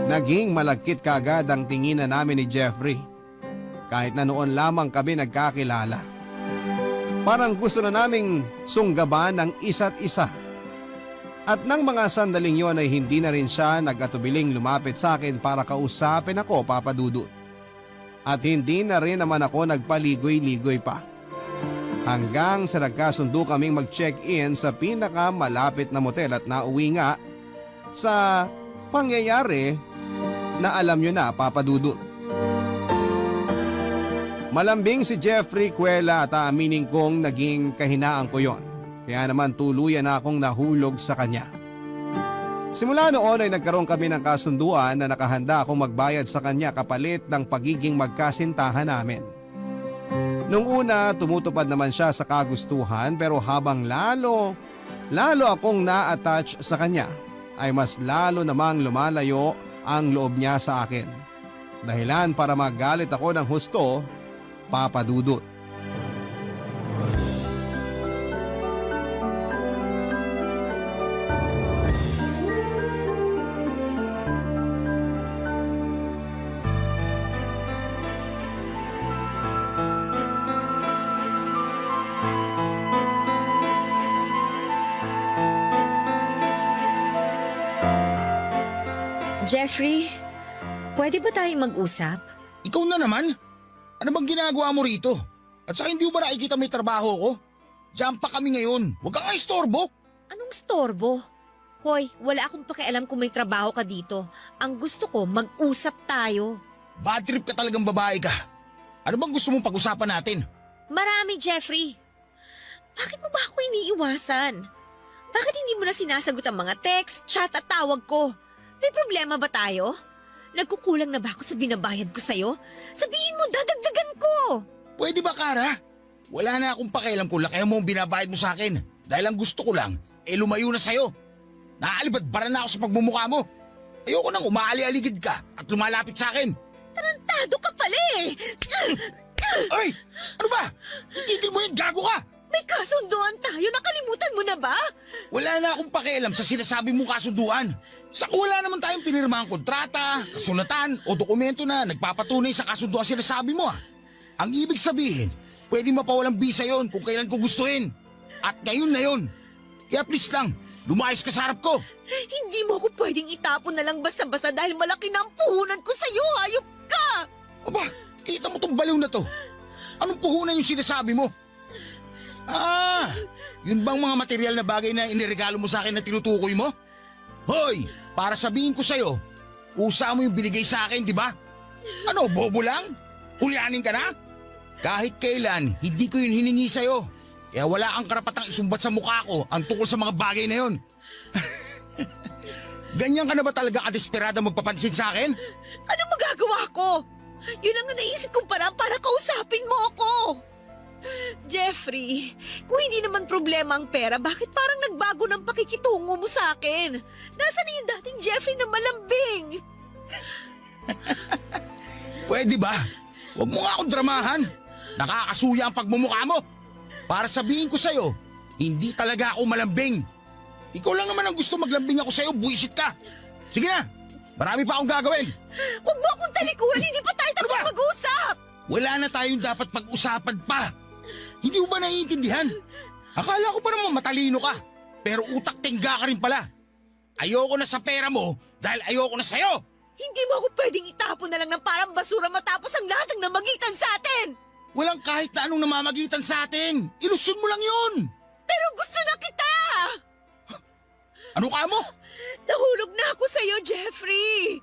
Naging malagkit kaagad ang tinginan namin ni Jeffrey. Kahit na noon lamang kami nagkakilala. Parang gusto na naming sunggaban ng isa't isa. At nang mga sandaling yon ay hindi na rin siya nag-atubiling lumapit sa akin para kausapin ako, Papa Dudut. At hindi na rin naman ako nagpaligoy-ligoy pa. Hanggang sa nagkasundo kaming mag-check-in sa pinakamalapit na motel at nauwi nga sa pangyayari na alam nyo na, Papa Dudut. Malambing si Jeffrey Cuela at aaminin kong naging kahinaan ko yon. Kaya naman tuluyan na akong nahulog sa kanya. Simula noon ay nagkaroon kami ng kasunduan na nakahanda akong magbayad sa kanya kapalit ng pagiging magkasintahan namin. Nung una, tumutupad naman siya sa kagustuhan pero habang lalo akong na-attach sa kanya, ay mas lalo namang lumalayo ang loob niya sa akin. Dahilan para magalit ako ng husto, Papa Dudut. Jeffrey, pwede ba tayong mag-usap? Ikaw na naman? Ano bang ginagawa mo rito? At saka hindi mo ba nakikita may trabaho ko? Diyan pa kami ngayon. Huwag kang istorbo. Anong storbo? Hoy, wala akong pakialam kung may trabaho ka dito. Ang gusto ko, mag-usap tayo. Bad trip ka talagang babae ka. Ano bang gusto mong pag-usapan natin? Marami, Jeffrey. Bakit mo ba ako iniiwasan? Bakit hindi mo na sinasagot ang mga text, chat at tawag ko? May problema ba tayo? Nagkukulang na ba ako sa binabayad ko sa'yo? Sabihin mo, dadagdagan ko! Pwede ba, Cara? Wala na akong pakialam kung laki mo ang binabayad mo sa akin. Dahil ang gusto ko lang, lumayo na sa'yo. Naaalibadbara na ako sa pagmumukha mo. Ayoko nang umaali-aligid ka at lumalapit sa akin. Tarantado ka pala eh! Ay! Ano ba? Itigil mo yun, gago ka! May kasunduan tayo, nakalimutan mo na ba? Wala na akong pakialam sa sinasabi mong kasunduan. Wala naman tayong pinirmahang kontrata, kasulatan o dokumento na nagpapatunay sa kasunduan sinasabi mo. Ang ibig sabihin, pwede mapawalang bisa yon kung kailan ko gustuhin. At ngayon na yon. Kaya please lang, lumayas ka sa harap ko. Hindi mo ako pwedeng itapon na lang basta-basta dahil malaki na ang puhunan ko sa'yo, hayop ka! Aba, kita mo tong baliw na to. Anong puhunan yung sinasabi mo? Yun bang mga material na bagay na iniregalo mo sa akin na tinutukoy mo? Hoy, para sabihin ko sa'yo, usa mo yung binigay sa akin, di ba? Ano, bobo lang? Hulyanin ka na? Kahit kailan, hindi ko yun hiningi sa'yo. Kaya wala kang karapatang isumbat sa mukha ko ang tungkol sa mga bagay na yun. Ganyan ka na ba talaga kadesperada magpapansin sa akin? Ano magagawa ko? Yun ang naisip kong parang para kausapin mo ako. Jeffrey, kung hindi naman problema ang pera, bakit parang nagbago ng pakikitungo mo sa akin? Nasaan na yung dating Jeffrey na malambing? Pwede ba? Huwag mo nga akong dramahan. Nakakasuya ang pagmumukha mo. Para sabihin ko sa'yo, hindi talaga ako malambing. Ikaw lang naman ang gusto maglambing ako sa'yo, buwisit ka. Sige na, marami pa akong gagawin. Huwag mo akong talikuran, hindi pa tayo tapos mag-usap. Wala na tayong dapat pag-usapan pa. Hindi mo ba naiintindihan? Akala ko pa naman matalino ka, pero utak tingga ka rin pala. Ayoko na sa pera mo dahil ayoko na sa'yo. Hindi mo ako pwedeng itapon na lang ng parang basura matapos ang lahat ng namagitan sa atin! Walang kahit na anong namamagitan sa atin. Ilusyon mo lang yun. Pero gusto na kita! Ano ka mo? Nahulog na ako sa'yo, Jeffrey!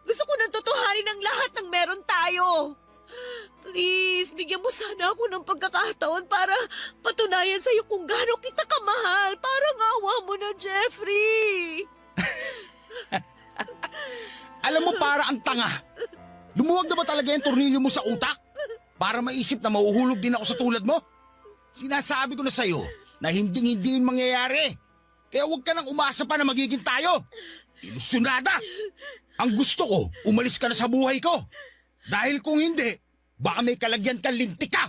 Gusto ko nang tutuhanin ang lahat ng meron tayo! Please, bigyan mo sana ako ng pagkakataon para patunayan sa'yo kung gaano kita kamahal. Parang awa mo na, Jeffrey! Alam mo, para ang tanga. Lumuwag na ba talaga yung tornilyo mo sa utak? Para maisip na mahuhulog din ako sa tulad mo? Sinasabi ko na sa'yo na hindi yun mangyayari. Kaya huwag ka nang umasa pa na magiging tayo. Ilusyonada! Ang gusto ko, umalis ka na sa buhay ko. Dahil kung hindi, baka may kalagyan kang lintik ka.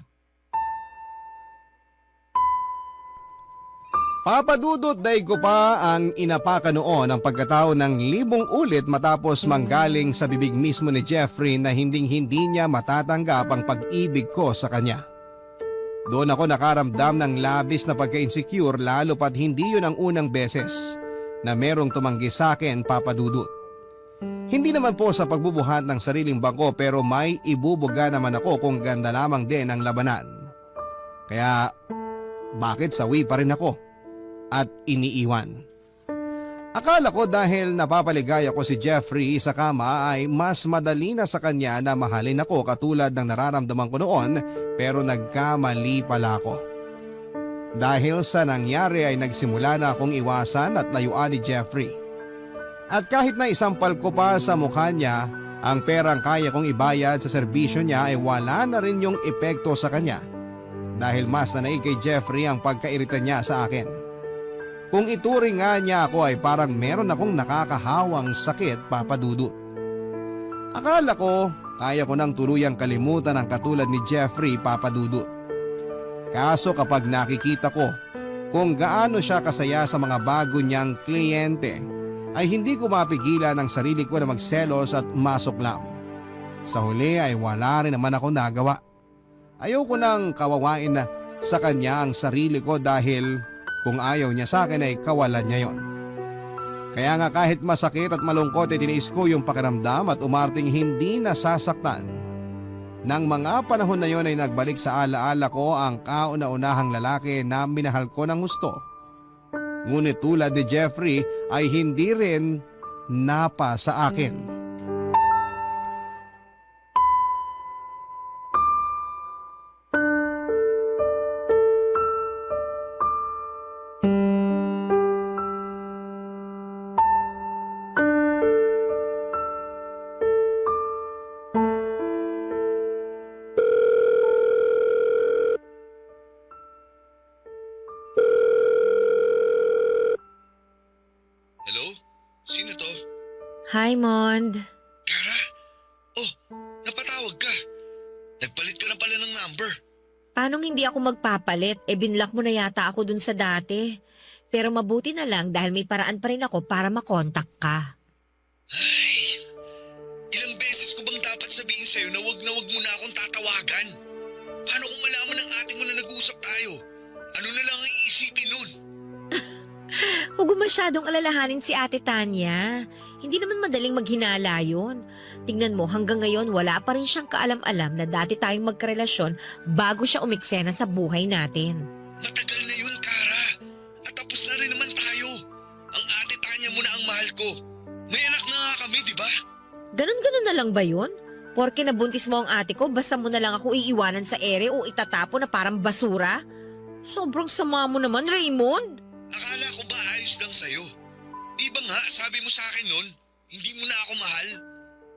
Papadudot daig ko pa ang inapaka noon ang pagkatao ng 1,000 ulit matapos manggaling sa bibig mismo ni Jeffrey na hindi niya matatanggap ang pag-ibig ko sa kanya. Doon ako nakaramdam ng labis na pagka-insecure lalo pat hindi yun ang unang beses na merong tumanggi sa akin, Papadudot. Hindi naman po sa pagbubuhat ng sariling bangko pero may ibubuga naman ako kung ganda lamang din ang labanan. Kaya bakit sawi pa rin ako? At iniiwan. Akala ko dahil napapaligaya ko si Jeffrey sa kama ay mas madali na sa kanya na mahalin ako katulad ng nararamdaman ko noon pero nagkamali pala ako. Dahil sa nangyari ay nagsimula na akong iwasan at layuan ni Jeffrey. At kahit na isampal ko pa sa mukha niya ang perang kaya kong ibayad sa serbisyo niya ay wala na rin yung epekto sa kanya. Dahil mas nanaig kay Jeffrey ang pagkairita niya sa akin. Kung ituring nga niya ako ay parang meron akong nakakahawang sakit, Papadudot. Akala ko kaya ko nang tuluyang kalimutan ang katulad ni Jeffrey, Papadudot. Kaso kapag nakikita ko kung gaano siya kasaya sa mga bago niyang kliyente ay hindi ko mapigilan ang sarili ko na magselos at masuklam. Sa huli ay wala rin naman ako nagawa. Ayoko nang kawawain na sa kanya ang sarili ko dahil kung ayaw niya sa akin ay kawalan niya yon. Kaya nga kahit masakit at malungkot ay tiniis ko yung pakiramdam at umarting hindi nasasaktan. Nang mga panahon na yon ay nagbalik sa alaala ko ang kauna-unahang lalaki na minahal ko ng gusto. Ngunit tulad ni Jeffrey ay hindi rin napa sa akin. Hello? Sino to? Hi, Mond. Kara? Oh, napatawag ka. Nagpalit ka na pala ng number. Paano hindi ako magpapalit? Binlock mo na yata ako dun sa dati. Pero mabuti na lang dahil may paraan pa rin ako para makontak ka. Ay, ilang beses ko bang dapat sabihin sa'yo na wag mo na akong tatawagan? Paano kung malaman ng ate mo na nag-uusap tayo? Ano na lang ang iisipin nun? Huwag mo masyadong alalahanin si Ate Tanya. Hindi naman madaling maghinala yun. Tingnan mo, hanggang ngayon wala pa rin siyang kaalam-alam na dati tayong magkarelasyon bago siya umiksena sa buhay natin. Matagal na yun, Kara. At tapos na rin naman tayo. Ang ate Tanya mo na ang mahal ko. May anak na nga kami, di ba? Ganon-ganon na lang ba yun? Porke nabuntis mo ang ate ko, basta mo na lang ako iiwanan sa ere o itatapo na parang basura? Sobrang sama mo naman, Raymond. Akala ko ba ayos lang sa'yo? Di ba nga, sabi mo sa akin nun, hindi mo na ako mahal?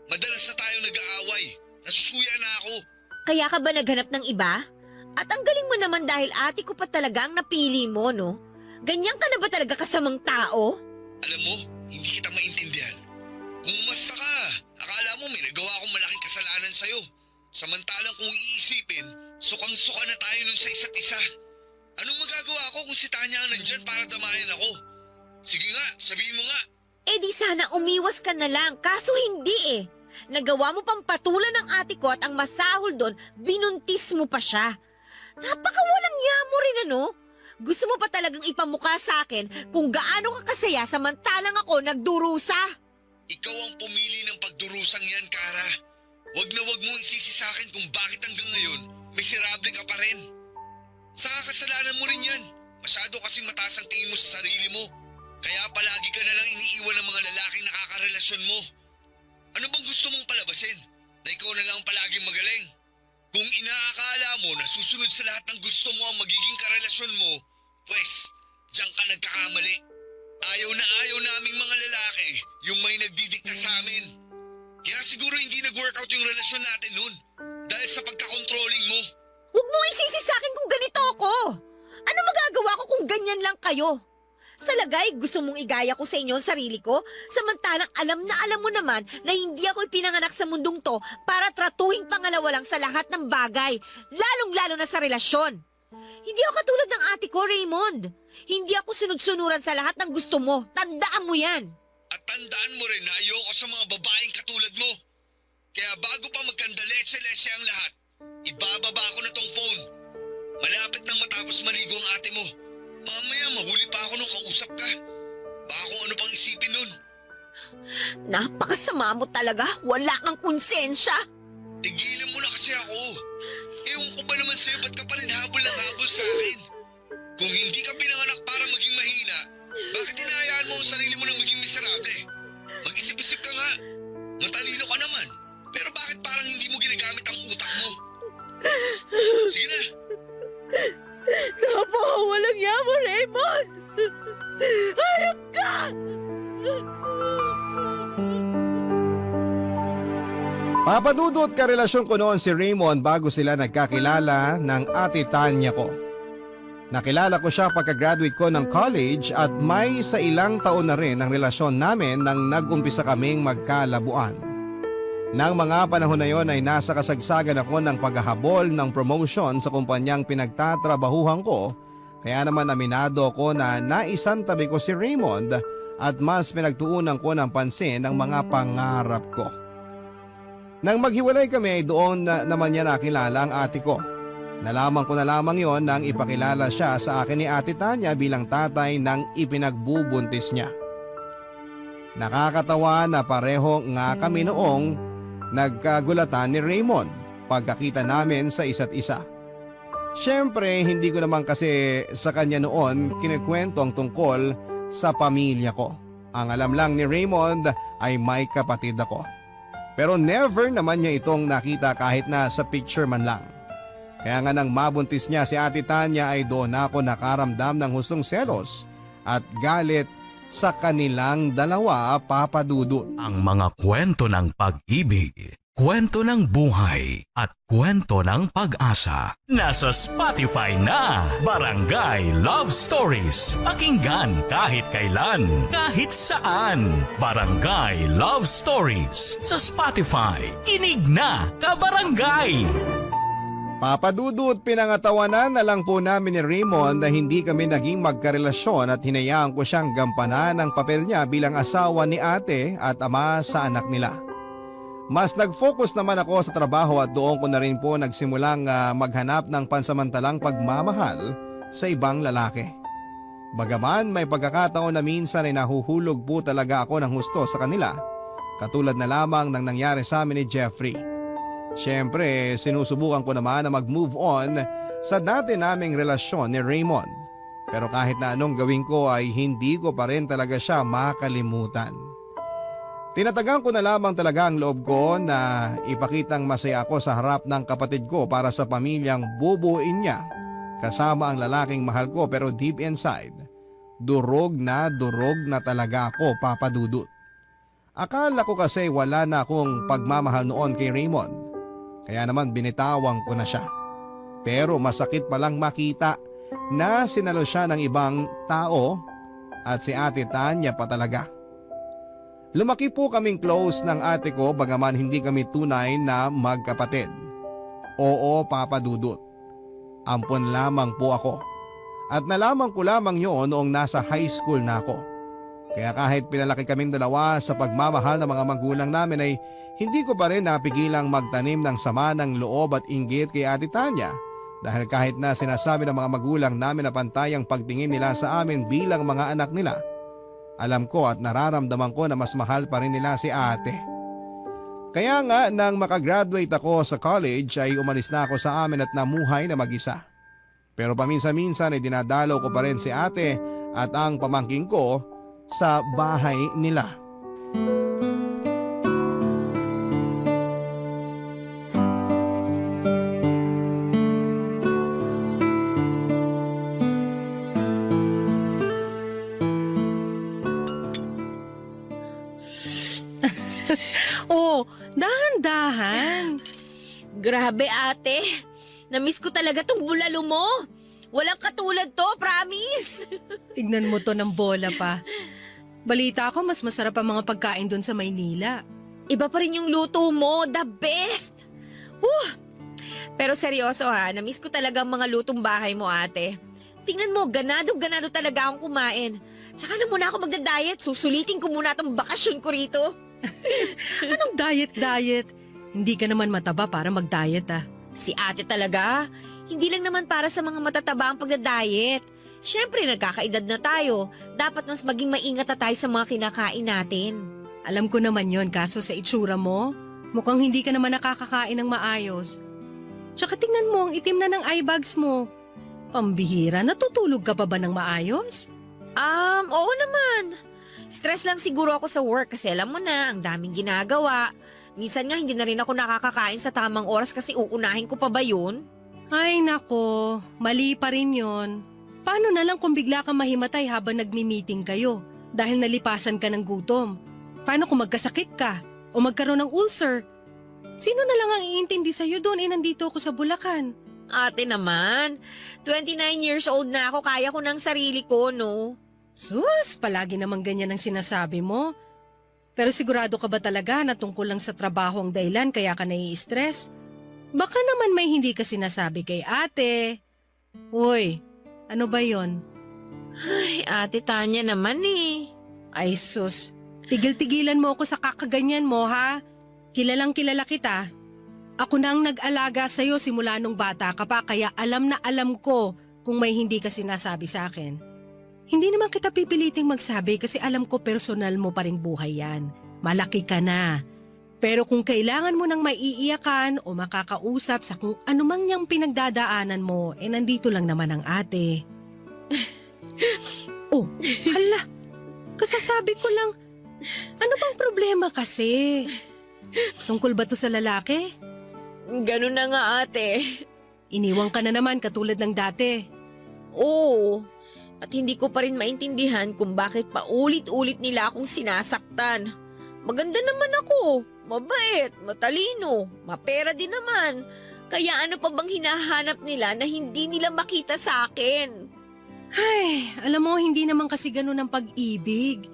Madalas na tayo nag-aaway. Nasusuya na ako. Kaya ka ba naghanap ng iba? At ang galing mo naman dahil ate ko pa talaga ang napili mo, no? Ganyan ka na ba talaga kasamang tao? Alam mo, hindi kita maintindihan. Kung umasta ka, akala mo may nagawa akong malaking kasalanan sa'yo. Samantalang kung iisipin, sukang-suka na tayo nun sa isa't isa. Anong magagawa ko kung si Tanya ang nandyan para damayan ako? Sige nga, sabihin mo nga. Di sana umiwas ka na lang, kaso hindi eh. Nagawa mo pang patulan ng ate ko at ang masahol doon, binuntis mo pa siya. Napakawalang niya mo rin ano? Gusto mo pa talagang ipamukha sa akin kung gaano ka kasaya samantalang ako nagdurusa? Ikaw ang pumili ng pagdurusang yan, Kara. Wag na wag mong isisi sa akin kung bakit hanggang ngayon miserable ka pa rin. Sa kasalanan mo rin yan. Masyado kasing mataas ang tingin mo sa sarili mo. Kaya palagi ka na lang iniiwan ng mga lalaking nakakarelasyon mo. Ano bang gusto mong palabasin? Na ikaw na lang palaging magaling? Kung inaakala mo na susunod sa lahat ng gusto mo ang magiging karelasyon mo, pwes, diyan ka nagkakamali. Ayaw na ayaw naming mga lalaki yung may nagdidikta sa amin. Kaya siguro hindi nag-workout yung relasyon natin nun dahil sa pagkakontrolling mo. Huwag mong isisi sa akin kung ganito ako. Ano magagawa ko kung ganyan lang kayo? Sa lagay, gusto mong igaya ko sa inyo ang sarili ko? Samantalang alam na alam mo naman na hindi ako ipinanganak sa mundong to para tratuhing pangalawa lang sa lahat ng bagay, lalong-lalo na sa relasyon. Hindi ako katulad ng ate ko, Raymond. Hindi ako sunod-sunuran sa lahat ng gusto mo. Tandaan mo yan. At tandaan mo rin na ayoko sa mga babaeng katulad mo. Kaya bago pa magkandaletse-letse ang lahat, ibababa ko na tong phone. Malapit nang matapos maligo ang ate mo. Mamaya mahuli pa ako nung kausap ka. Baka kung ano pang isipin nun. Napakasama mo talaga. Wala kang konsensya. Tigilan mo na kasi ako. Ewan ko ba naman sa'yo, ba't ka pa rin habol ng habol sa akin? Kung hindi ka pinanganak para maging mahina, bakit hinahayaan mo ang sarili mo na maging miserable? Mag-isip-isip ka nga. Matalino ka naman. Pero bakit parang hindi mo ginagamit ang utak mo? Sige na. Napakawalang yamo, Raymond! Hayop ka! Papadudot karelasyon ko noon si Raymond bago sila nagkakilala ng ate Tanya ko. Nakilala ko siya pagka-graduate ko ng college at may sa ilang taon na rin ang relasyon namin nang nag-umpisa kaming magkalabuan. Nang mga panahon na yon ay nasa kasagsagan ako ng paghahabol ng promotion sa kumpanyang pinagtatrabahuhan ko, kaya naman aminado ko na naisantabi ko si Raymond at mas pinagtuunan ko ng pansin ang mga pangarap ko. Nang maghiwalay kami ay doon naman niya nakilala ang ate ko. Nalaman ko na lamang yon nang ipakilala siya sa akin ni ate Tanya bilang tatay ng ipinagbubuntis niya. Nakakatawa na pareho nga kami noong nagkagulatan ni Raymond pagkakita namin sa isa't isa. Siyempre hindi ko naman kasi sa kanya noon kinikwento ang tungkol sa pamilya ko. Ang alam lang ni Raymond ay may kapatid ako. Pero never naman niya itong nakita kahit na sa picture man lang. Kaya nga nang mabuntis niya si ate Tanya ay doon ako nakaramdam ng hustong selos at galit sa kanilang dalawa, Papa Dudut. Ang mga kwento ng pag-ibig, kwento ng buhay at kwento ng pag-asa. Nasa Spotify na, Barangay Love Stories. Pakinggan kahit kailan, kahit saan. Barangay Love Stories sa Spotify. Kinig na, kabarangay! Papa Dudut, pinangatawanan na lang po namin ni Raymond na hindi kami naging magkarelasyon at hinayaan ko siyang gampanan ang papel niya bilang asawa ni ate at ama sa anak nila. Mas nag-focus naman ako sa trabaho at doon ko na rin po nagsimulang maghanap ng pansamantalang pagmamahal sa ibang lalaki. Bagaman may pagkakataon na minsan ay nahuhulog po talaga ako ng husto sa kanila, katulad na lamang ng nangyari sa amin ni Jeffrey. Siyempre, sinusubukan ko naman na mag-move on sa dati naming relasyon ni Raymond. Pero kahit na anong gawin ko ay hindi ko pa rin talaga siya makalimutan. Tinatagang ko na lamang talaga ang loob ko na ipakitang masaya ako sa harap ng kapatid ko para sa pamilyang bubuin niya kasama ang lalaking mahal ko, pero deep inside, durog na talaga ako, Papa Dudut. Akala ko kasi wala na akong pagmamahal noon kay Raymond. Kaya naman binitawang ko na siya. Pero masakit palang makita na sinalo siya ng ibang tao at si ate Tanya pa talaga. Lumaki po kaming close ng ate ko bagaman hindi kami tunay na magkapatid. Oo, Papa Dudut. Ampon lamang po ako. At nalaman ko lamang yun noong nasa high school na ako. Kaya kahit pinalaki kaming dalawa sa pagmamahal ng mga magulang namin ay hindi ko pa rin napigilang magtanim ng sama ng loob at inggit kay ate Tanya Dahil kahit na sinasabi ng mga magulang namin na pantay ang pagtingin nila sa amin bilang mga anak nila, alam ko at nararamdaman ko na mas mahal pa rin nila si ate. Kaya nga nang makagraduate ako sa college ay umalis na ako sa amin at namuhay na mag-isa. Pero paminsan-minsan ay dinadalaw ko pa rin si ate at ang pamangking ko sa bahay nila. Oh, dahan-dahan. Grabe ate. Namiss ko talaga tong bulalo mo. Walang katulad to, promise. Tignan mo to ng bola pa. Balita ko mas masarap ang mga pagkain doon sa Maynila. Iba pa rin yung luto mo, the best. Woo! Pero seryoso ha, namiss ko talaga ang mga lutong bahay mo ate. Tingnan mo, ganado-ganado talaga akong kumain. Tsaka na muna ako magda-diet, susulitin ko muna tong bakasyon ko rito. Anong diet? Hindi ka naman mataba para mag-diet ah. Si ate talaga, hindi lang naman para sa mga matataba ang pagda-diet. Siyempre, nagkakaedad na tayo. Dapat mas maging maingat na tayo sa mga kinakain natin. Alam ko naman yon, kaso sa itsura mo, mukhang hindi ka naman nakakakain ng maayos. Tsaka tingnan mo, ang itim na ng eye bags mo. Pambihira, natutulog ka pa ba ng maayos? Oo naman. Stress lang siguro ako sa work kasi alam mo na, ang daming ginagawa. Minsan nga hindi na rin ako nakakakain sa tamang oras kasi uunahin ko pa ba yun? Ay nako, mali pa rin yon. Paano na lang kung bigla kang mahimatay habang nagmi-meeting kayo dahil nalipasan ka ng gutom? Paano kung magkasakit ka o magkaroon ng ulcer? Sino na lang ang iintindi sa'yo doon nandito ako sa Bulacan? Ate naman, 29 years old na ako, kaya ko ng sarili ko, no? Sus, palagi naman ganyan ang sinasabi mo. Pero sigurado ka ba talaga na tungkol lang sa trabaho ang dahilan kaya ka nai-stress? Baka naman may hindi ka sinasabi kay ate. Uy, ano ba yon? Ay, ate Tanya naman eh. Ay sus, tigil-tigilan mo ako sa kakaganyan mo ha? Kilalang kilala kita. Ako na ang nag-alaga sa'yo simula nung bata ka pa kaya alam na alam ko kung may hindi ka sinasabi sa akin. Hindi naman kita pipiliting magsabi kasi alam ko personal mo pa ring buhay yan. Malaki ka na. Pero kung kailangan mo ng maiiyakan o makakausap sa kung anumang niyang pinagdadaanan mo, nandito lang naman ang ate. Oh, hala. Kasasabi ko lang, ano bang problema kasi? Tungkol ba to sa lalaki? Ganun na nga ate. Iniwang ka na naman katulad ng dati. Oo. At hindi ko pa rin maintindihan kung bakit paulit-ulit nila akong sinasaktan. Maganda naman ako, mabait, matalino, mapera din naman. Kaya ano pa bang hinahanap nila na hindi nila makita sa akin? Ay, alam mo, hindi naman kasi ganun ang pag-ibig.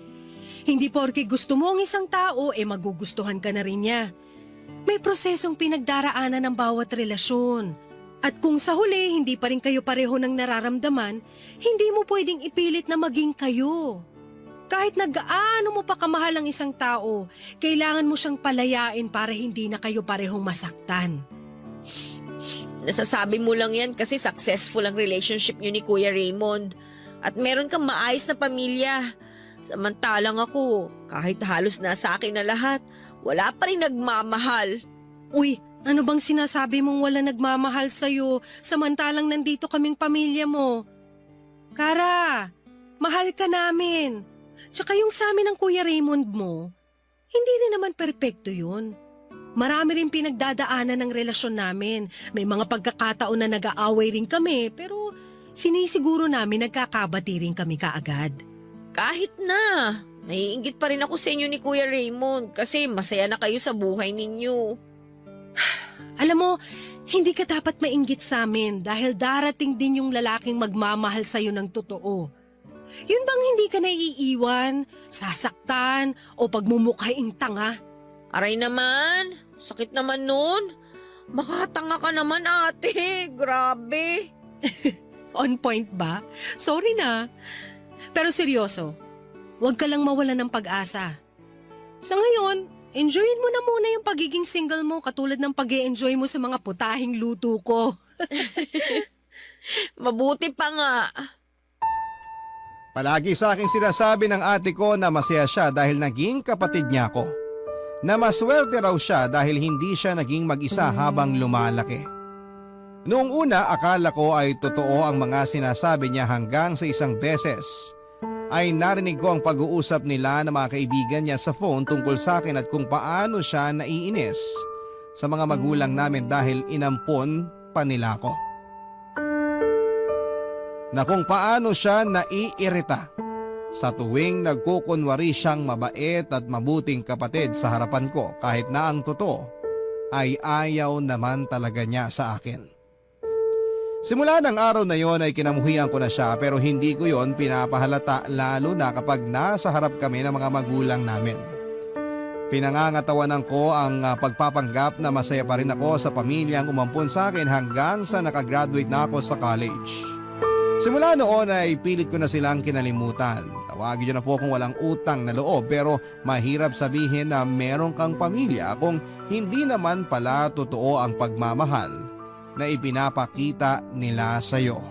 Hindi porke gusto mo ang isang tao, magugustuhan ka na rin niya. May prosesong pinagdaraanan ng bawat relasyon. At kung sa huli hindi pa rin kayo pareho ng nararamdaman, hindi mo pwedeng ipilit na maging kayo. Kahit nag-aano mo pa kamahal ang isang tao, kailangan mo siyang palayain para hindi na kayo parehong masaktan. Nasasabi mo lang yan kasi successful ang relationship niyo ni Kuya Raymond. At meron kang maayos na pamilya. Samantalang ako, kahit halos nasa akin na lahat, wala pa rin nagmamahal. Uy, ano bang sinasabi mong wala nagmamahal sa'yo samantalang nandito kaming pamilya mo? Kara, mahal ka namin. Tsaka yung sa amin ng Kuya Raymond mo, hindi rin naman perpekto yun. Marami rin pinagdadaanan ng relasyon namin. May mga pagkakataon na nag-aaway rin kami pero sinisiguro namin nagkakabati rin kami kaagad. Kahit na, naiinggit pa rin ako sa inyo ni Kuya Raymond kasi masaya na kayo sa buhay ninyo. Alam mo, hindi ka dapat mainggit sa amin dahil darating din yung lalaking magmamahal sa'yo ng totoo. Yun bang hindi ka naiiwan, sasaktan o pagmumukhaing tanga? Aray naman, sakit naman nun. Makatanga ka naman ate, grabe. On point ba? Sorry na. Pero seryoso, huwag ka lang mawalan ng pag-asa. Sa ngayon, enjoyin mo na muna yung pagiging single mo katulad ng pag-e-enjoy mo sa mga putahing luto ko. Mabuti pa nga. Palagi sa akin sinasabi ng ate ko na masaya siya dahil naging kapatid niya ako. Na maswerte raw siya dahil hindi siya naging mag-isa habang lumalaki. Noong una akala ko ay totoo ang mga sinasabi niya hanggang sa isang beses ay narinig ko ang pag-uusap nila ng mga kaibigan niya sa phone tungkol sa akin at kung paano siya naiinis sa mga magulang namin dahil inampon pa nila ako. Na kung paano siya naiirita sa tuwing nagkukunwari siyang mabait at mabuting kapatid sa harapan ko kahit na ang totoo ay ayaw naman talaga niya sa akin. Simula ng araw na yon ay kinamuhian ko na siya pero hindi ko yon pinapahalata lalo na kapag nasa harap kami ng mga magulang namin. Pinangangatawanan ko ang pagpapanggap na masaya pa rin ako sa pamilyang umampon sa akin hanggang sa nakagraduate na ako sa college. Simula noon ay pilit ko na silang kinalimutan. Tawagin niyo na po kung walang utang na loob pero mahirap sabihin na meron kang pamilya kung hindi naman pala totoo ang pagmamahal na ipinapakita nila sa iyo.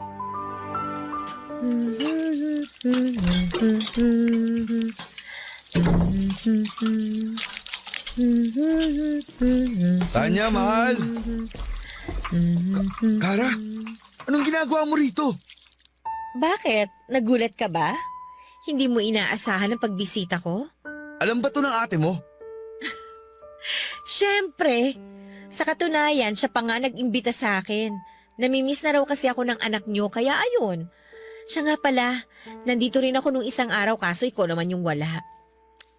Tanya, mahal. Kara, anong ginagawa mo rito? Bakit? Nagulat ka ba? Hindi mo inaasahan ang pagbisita ko? Alam ba to ng ate mo? Siyempre. Sa katunayan, siya pa nga nag-imbita sa akin. Namimiss na raw kasi ako ng anak niyo, kaya ayun. Siya nga pala, nandito rin ako nung isang araw kaso ikaw naman yung wala.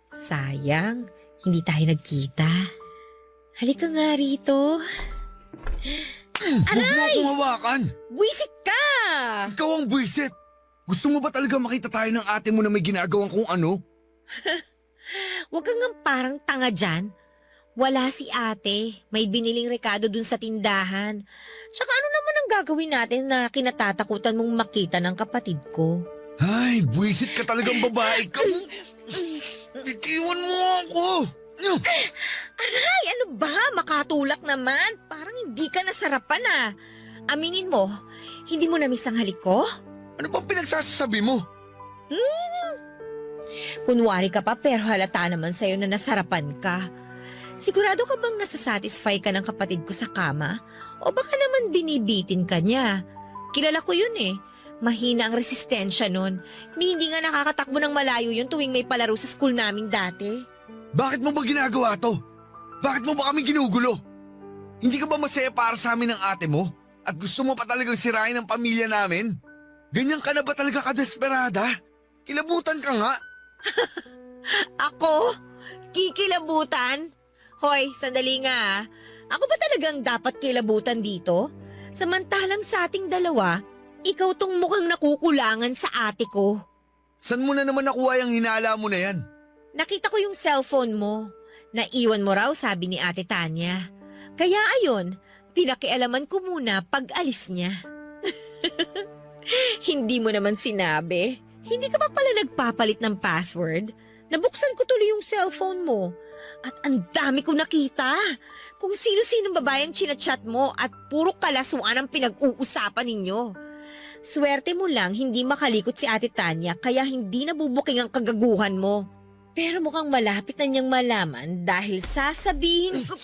Sayang, hindi tayo nagkita. Halika nga rito. Huwag mo akong hawakan! Buwisit ka! Ikaw ang buwisit! Gusto mo ba talaga makita tayo ng ate mo na may ginagawang kung ano? Huwag kang nga parang tanga dyan. Wala si ate. May biniling rekado dun sa tindahan. Tsaka ano naman ang gagawin natin na kinatatakutan mong makita ng kapatid ko? Ay, buwisit ka talagang babae ka. Bitiwan mo ako! Aray, ano ba? Makatulak naman. Parang hindi ka nasarapan ah. Aminin mo, hindi mo na-miss ang halik ko? Ano bang pinagsasabi mo? Kunwari ka pa pero halata naman sa'yo na nasarapan ka. Sigurado ka bang nasasatisfy ka ng kapatid ko sa kama? O baka naman binibitin ka niya? Kilala ko yun eh. Mahina ang resistensya nun. Hindi nga nakakatakbo ng malayo yun tuwing may palaro sa school naming dati. Bakit mo ba ginagawa to? Bakit mo ba kami ginugulo? Hindi ka ba masaya para sa amin ng ate mo? At gusto mo pa talagang sirain ang pamilya namin? Ganyan ka na ba talaga kadesperada? Kilabutan ka nga. Ako? Kikilabutan? Hoy, sandali nga ah. Ako ba talagang dapat kilabutan dito? Samantalang sa ating dalawa, ikaw tong mukhang nakukulangan sa ate ko. San mo na naman nakuha yung hinala mo na yan? Nakita ko yung cellphone mo. Naiwan mo raw, sabi ni Ate Tanya. Kaya ayon, pinakialaman ko muna pag alis niya. Hindi mo naman sinabi. Hindi ka pa pala nagpapalit ng password? Nabuksan ko tuloy yung cellphone mo. At ang dami ko nakita. Kung sino-sinong babayang chinachat mo at puro kalasuan ang pinag-uusapan ninyo. Swerte mo lang hindi makalikot si Ate Tanya kaya hindi nabubuking ang kagaguhan mo. Pero mukhang malapit na niyang malaman dahil sasabihin ko...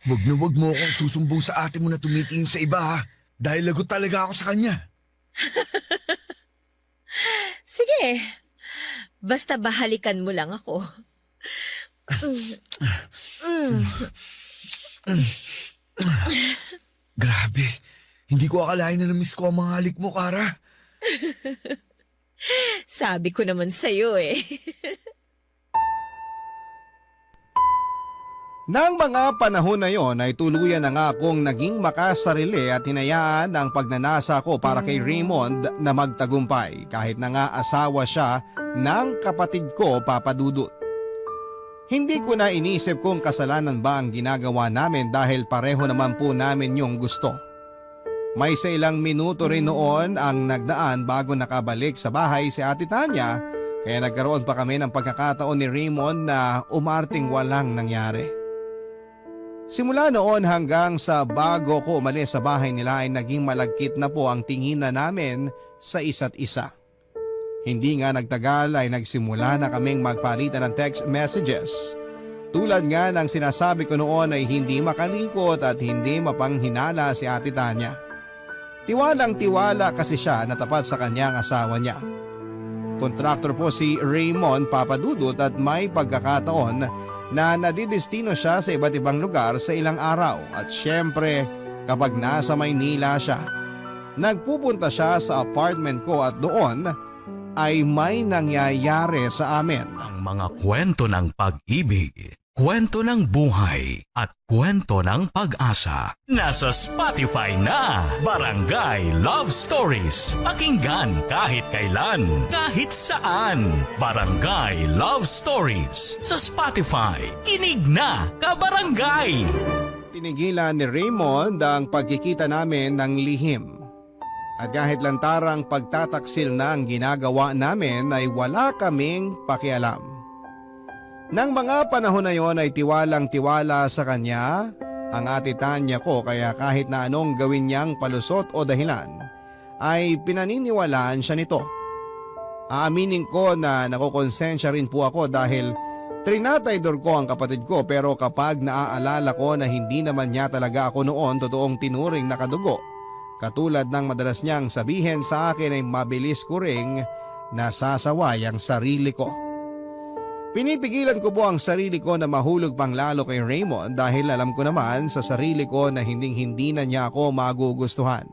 Wag mo akong susumbong sa ate mo na tumitingin sa iba ha. Dahil lagot talaga ako sa kanya. Sige, basta bahalikan mo lang ako. Grabe, hindi ko akalain na namiss ko ang mga halik mo, Kara. Sabi ko naman sa'yo eh. Nang mga panahon na yon ay tuluyan na nga akong naging makasarili at hinayaan ang pagnanasa ko para kay Raymond na magtagumpay kahit na nga asawa siya ng kapatid ko, Papa Dudut. Hindi ko na inisip kung kasalanan ba ang ginagawa namin dahil pareho naman po namin yung gusto. May sa ilang minuto rin noon ang nagdaan bago nakabalik sa bahay si Ate Tanya kaya nagkaroon pa kami ng pagkakataon ni Raymond na umarting walang nangyari. Simula noon hanggang sa bago ko umalis sa bahay nila ay naging malagkit na po ang tingin na namin sa isa't isa. Hindi nga nagtagal ay nagsimula na kaming magpalitan ng text messages. Tulad nga ng sinasabi ko noon ay hindi makalikot at hindi mapanghinala si Ate Tanya. Tiwalang tiwala kasi siya na tapat sa kanyang asawa niya. Kontraktor po si Raymond Papadudut at may pagkakataon na nadidestino siya sa iba't ibang lugar sa ilang araw at syempre kapag nasa Maynila siya, nagpupunta siya sa apartment ko at doon ay may nangyayari sa amin. Ang mga kwento ng pag-ibig, kwento ng buhay at kwento ng pag-asa. Nasa Spotify na, Barangay Love Stories. Pakinggan kahit kailan, kahit saan. Barangay Love Stories sa Spotify. Kinig na, kabarangay! Tinigilan ni Raymond ang pagkikita namin ng lihim. At kahit lantarang pagtataksil na ang ginagawa namin ay wala kaming pakialam. Nang mga panahon na yon ay tiwalang-tiwala sa kanya ang Ate Tanya ko kaya kahit na anong gawin niyang palusot o dahilan ay pinaniniwalaan siya nito. Aaminin ko na nakukonsensya rin po ako dahil trinataydor ko ang kapatid ko pero kapag naaalala ko na hindi naman niya talaga ako noon totoong tinuring na kadugo, katulad ng madalas niyang sabihin sa akin ay mabilis ko ring nasasaway ang sarili ko. Pinipigilan ko po ang sarili ko na mahulog pang lalo kay Raymond dahil alam ko naman sa sarili ko na hindi na niya ako magugustuhan.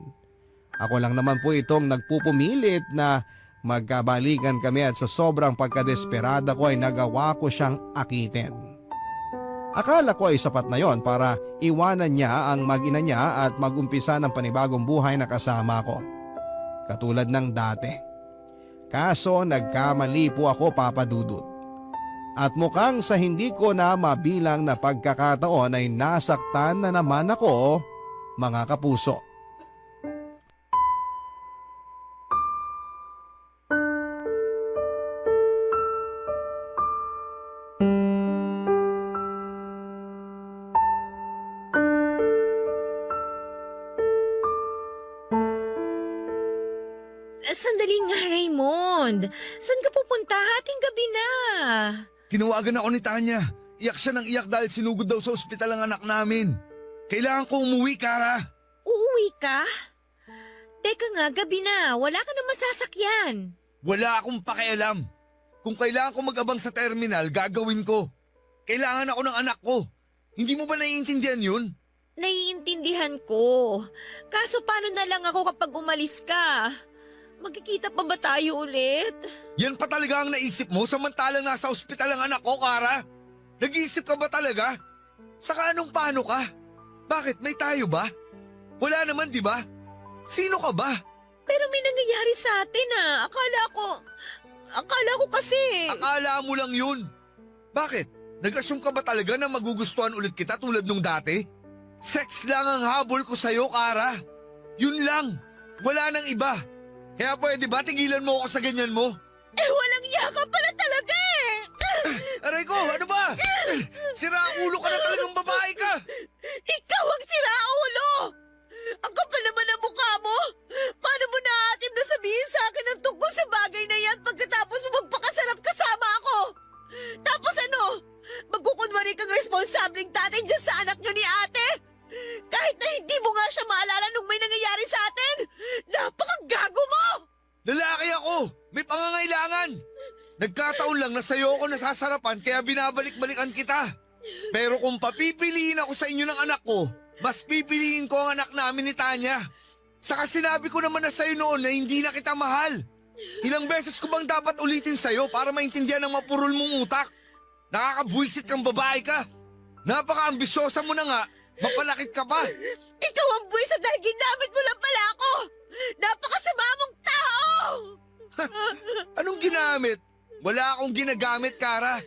Ako lang naman po itong nagpupumilit na magkabalikan kami at sa sobrang pagkadesperada ko ay nagawa ko siyang akitin. Akala ko ay sapat na yon para iwanan niya ang mag-ina niya at mag-umpisa ng panibagong buhay na kasama ko. Katulad ng dati. Kaso nagkamali po ako, Papa Dudut. At mukhang sa hindi ko na mabilang na pagkakataon ay nasaktan na naman ako, mga kapuso. Sandali nga, Raymond. Saan ka pupunta? Hating gabi na. Tinawagan ako ni Tanya. Iyak siya ng iyak dahil sinugod daw sa ospital ang anak namin. Kailangan ko umuwi, Kara. Uuwi ka? Teka nga, gabi na. Wala ka na masasakyan. Wala akong pakialam. Kung kailangan ko mag-abang sa terminal, gagawin ko. Kailangan ako ng anak ko. Hindi mo ba naiintindihan yun? Naiintindihan ko. Kaso paano na lang ako kapag umalis ka? Magkikita pa ba tayo ulit? Yan pa talaga ang naisip mo samantalang nasa ospital ang anak ko, Kara? Nag-iisip ka ba talaga? Saka anong paano ka? Bakit? May tayo ba? Wala naman, di ba? Sino ka ba? Pero may nangyayari sa atin Akala ko kasi. Akala mo lang yun. Bakit? Nag-assume ka ba talaga na magugustuhan ulit kita tulad nung dati? Sex lang ang habol ko sa'yo, Kara. Yun lang. Wala nang iba. Kaya pwede ba tigilan mo ako sa ganyan mo? Walang iya ka pala talaga eh! Aray ko, ano ba? Siraulo ka na talagang babae ka! Ikaw ang siraulo! Ang kapal naman ang mukha mo! Paano mo naatim na sabihin sa akin ang tungkol sa bagay na yan pagkatapos mo magpakasarap kasama ako? Tapos ano? Magkukunwari kang responsableng tatay dyan sa anak nyo ni ate? Kahit na hindi mo nga siya maalala nung may nangyayari sa atin! Napakagago mo! Lalaki ako! May pangangailangan! Nagkataon lang na sa'yo ako nasasarapan kaya binabalik-balikan kita. Pero kung papipiliin ako sa inyo ng anak ko, mas pipiliin ko ang anak namin ni Tanya. Saka sinabi ko naman na sa'yo noon na hindi na kita mahal. Ilang beses ko bang dapat ulitin sa'yo para maintindihan ang mapurol mong utak? Nakakabwisit kang babae ka. Napaka-ambisyosa mo na nga. Mapalakit ka pa! Ikaw ang buwisa dahil ginamit mo lang pala ako! Napakasama mong tao! Anong ginamit? Wala akong ginagamit, Kara.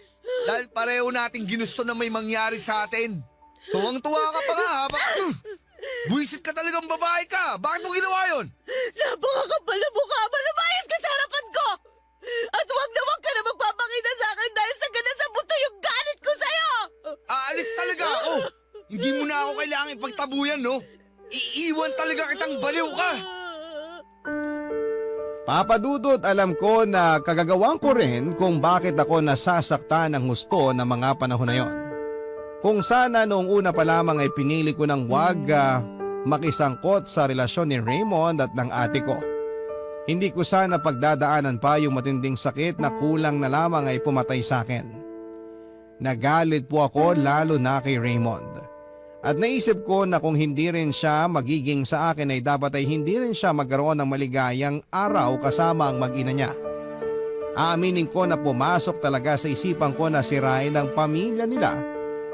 Dahil pareho nating ginusto na may mangyari sa atin. Tuwang-tuwa ka pa nga, ha? Buwisit ka talagang babae ka! Bakit mo ginawa yun? Napakakapal na mukha mo! Lumayas ka sa harapan ko! At huwag ka na magpapakita sa akin dahil sa gana sa buto yung galit ko sa'yo! Aalis talaga ako! Hindi mo kailangan ipagtabuyan, no? Iiwan talaga kitang baliw ka! Papadudot, alam ko na kagagawan ko rin kung bakit ako nasasaktan ng husto ng mga panahon na yon. Kung sana noong una pa lamang ay pinili ko ng wag makisangkot sa relasyon ni Raymond at ng ate ko. Hindi ko sana pagdadaanan pa yung matinding sakit na kulang na lamang ay pumatay sa akin. Nagalit po ako lalo na kay Raymond. At naisip ko na kung hindi rin siya magiging sa akin ay dapat ay hindi rin siya magkaroon ng maligayang araw kasama ang mag-ina niya. Aaminin ko na pumasok talaga sa isipan ko na sirain ang pamilya nila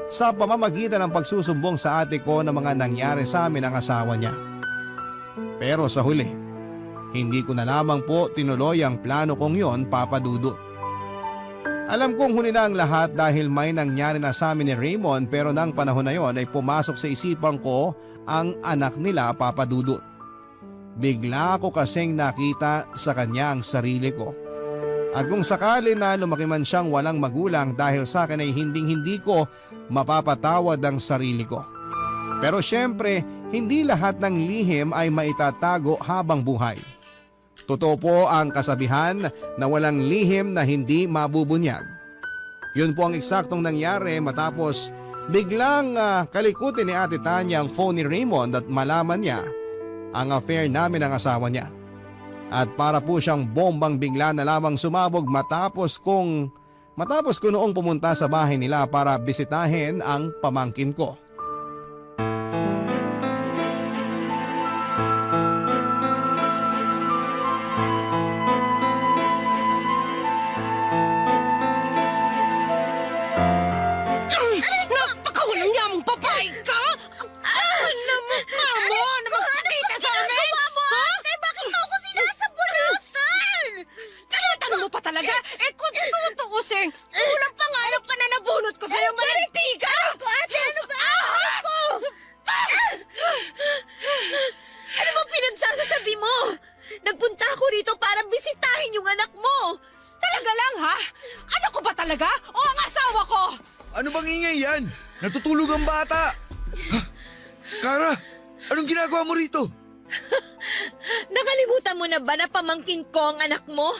sa pamamagitan ng pagsusumbong sa ate ko ng mga nangyari sa amin ng asawa niya. Pero sa huli, hindi ko na lamang po tinuloy ang plano kong yon, Papa Dudut. Alam kong huli na ang lahat dahil may nangyari na sa amin ni Raymond, pero nang panahon na yon ay pumasok sa isipan ko ang anak nila, Papa Dudut. Bigla ko kasing nakita sa kanya ang sarili ko. At kung sakali na lumaki man siyang walang magulang dahil sa akin ay hindi ko mapapatawad ang sarili ko. Pero syempre, hindi lahat ng lihim ay maitatago habang buhay. Totoo po ang kasabihan na walang lihim na hindi mabubunyag. Yun po ang eksaktong nangyari matapos biglang kalikutin ni Ate Tanya ang phone ni Raymond at malaman niya ang affair namin ng asawa niya. At para po siyang bombang bigla na lamang sumabog matapos ko noong pumunta sa bahay nila para bisitahin ang pamangkin ko. Napakawalang yamang babae ka! Alam mo ka mo na magpakita sa amin! Ha? Bakit mo ako sinasabunutan? Tinatanong mo pa talaga? Eh kung tutuusin, unang pangarap pa na nabunot ko sa'yo, manitiga! Ate, ano ba? Ako! Ano ba pinagsasasabi mo? Nagpunta ako rito para bisitahin yung anak mo. Talaga lang ha? Ano ko ba talaga? O ang asawa ko? Ano bang ingay yan? Natutulog ang bata! Kara, anong ginagawa mo rito? Nakalimutan mo na ba na pamangkin ko ang anak mo?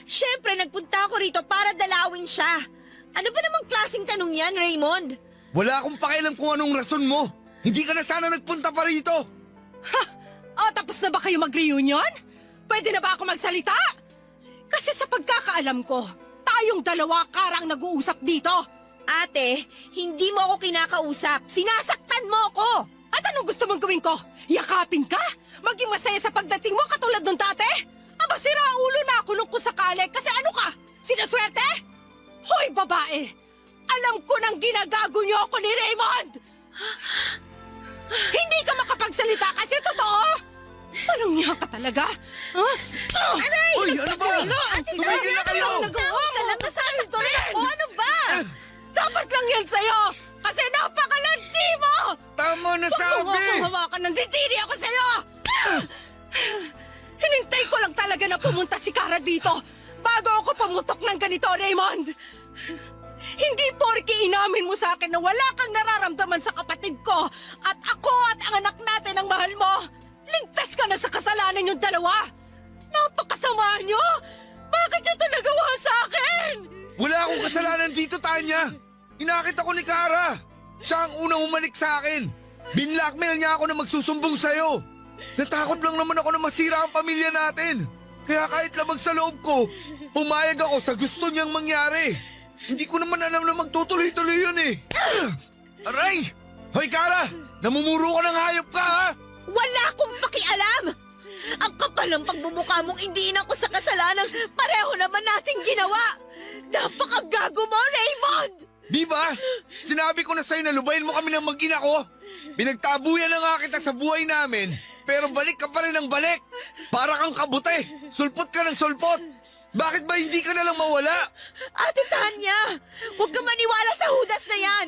Siyempre, nagpunta ako rito para dalawin siya. Ano ba namang klaseng tanong yan, Raymond? Wala akong pakialam kung anong rason mo. Hindi ka na sana nagpunta pa rito. O tapos na ba kayo mag-reunion? Pwede na ba ako magsalita? Kasi sa pagkakaalam ko, tayong dalawa karang nag-uusap dito. Ate, hindi mo ako kinakausap. Sinasaktan mo ako! At anong gusto mong gawin ko? Yakapin ka? Maging masaya sa pagdating mo katulad nung dati? Aba sira ulo na ako nung kusakali kasi ano ka? Sinaswerte? Hoy babae! Alam ko nang ginagago niyo ako ni Raymond! Hindi ka makapagsalita kasi totoo! Anong niya ka talaga? Huh? Aray! Uy, ano ba? Ate, Tumigil na kayo! Nagawa ka lang, nasasaktan ako. Ano ba? Dapat lang yan sa'yo! Kasi napakalandi mo! Tama na Huwag mo sabi! akong hawakan ng didiri ako sa'yo! Hinintay ko lang talaga na pumunta si Kara dito bago ako pumutok ng ganito, Raymond! Hindi porke inamin mo sa akin na wala kang nararamdaman sa kapatid ko at ako at ang anak natin ang mahal mo, ligtas ka na sa kasalanan yung dalawa! Napakasama niyo! Bakit niyo ito nagawa sa akin? Wala akong kasalanan dito, Tanya! Inakit ako ni Kara! Siya ang unang umalik sa akin! Binlockmail niya ako na magsusumbong sa'yo! Natakot lang naman ako na masira ang pamilya natin! Kaya kahit labag sa loob ko, pumayag ako sa gusto niyang mangyari! Hindi ko naman alam na magtutuloy-tuloy yun eh! Aray! Hoy Kara! Namumuro ka ng hayop ka ha! Wala akong pakialam! Ang kapal ng pagbumukha mong indiin ako sa kasalanan, pareho naman nating ginawa! Napakagago mo, Raymond! Di ba? Sinabi ko na sa'yo na lubayin mo kami ng mag-ina ko. Pinagtabuyan na nga kita sa buhay namin, pero balik ka pa rin ng balik. Para kang kabute, sulpot ka ng sulpot. Bakit ba hindi ka na lang mawala? Ate Tanya, huwag ka maniwala sa hudas na yan!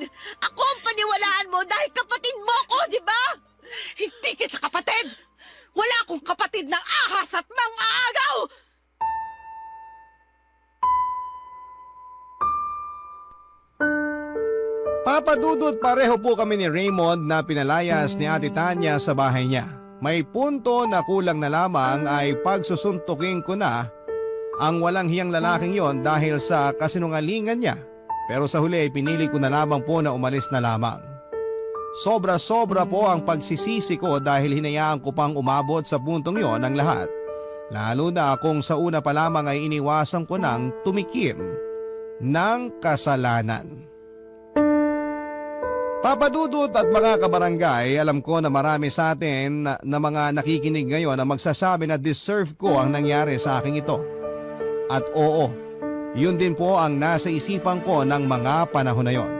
Ako ang paniwalaan mo dahil kapatid mo ko, di ba? Hindi kita kapatid! Wala akong kapatid ng ahas at mang-aagaw! Papa Papadudot, pareho po kami ni Raymond na pinalayas ni Ate Tanya sa bahay niya. May punto na kulang na lamang ay pagsusuntukin ko na ang walang hiyang lalaking yon dahil sa kasinungalingan niya. Pero sa huli ay pinili ko na lamang po na umalis na lamang. Sobra-sobra po ang pagsisisi ko dahil hinayaan ko pang umabot sa puntong yon ang lahat. Lalo na kung sa una pa lamang ay iniwasan ko nang tumikim ng kasalanan. Papadudot at mga kabarangay, alam ko na marami sa atin na mga nakikinig ngayon na magsasabi na deserve ko ang nangyari sa akin ito. At oo, yun din po ang nasa isipan ko ng mga panahon na yon.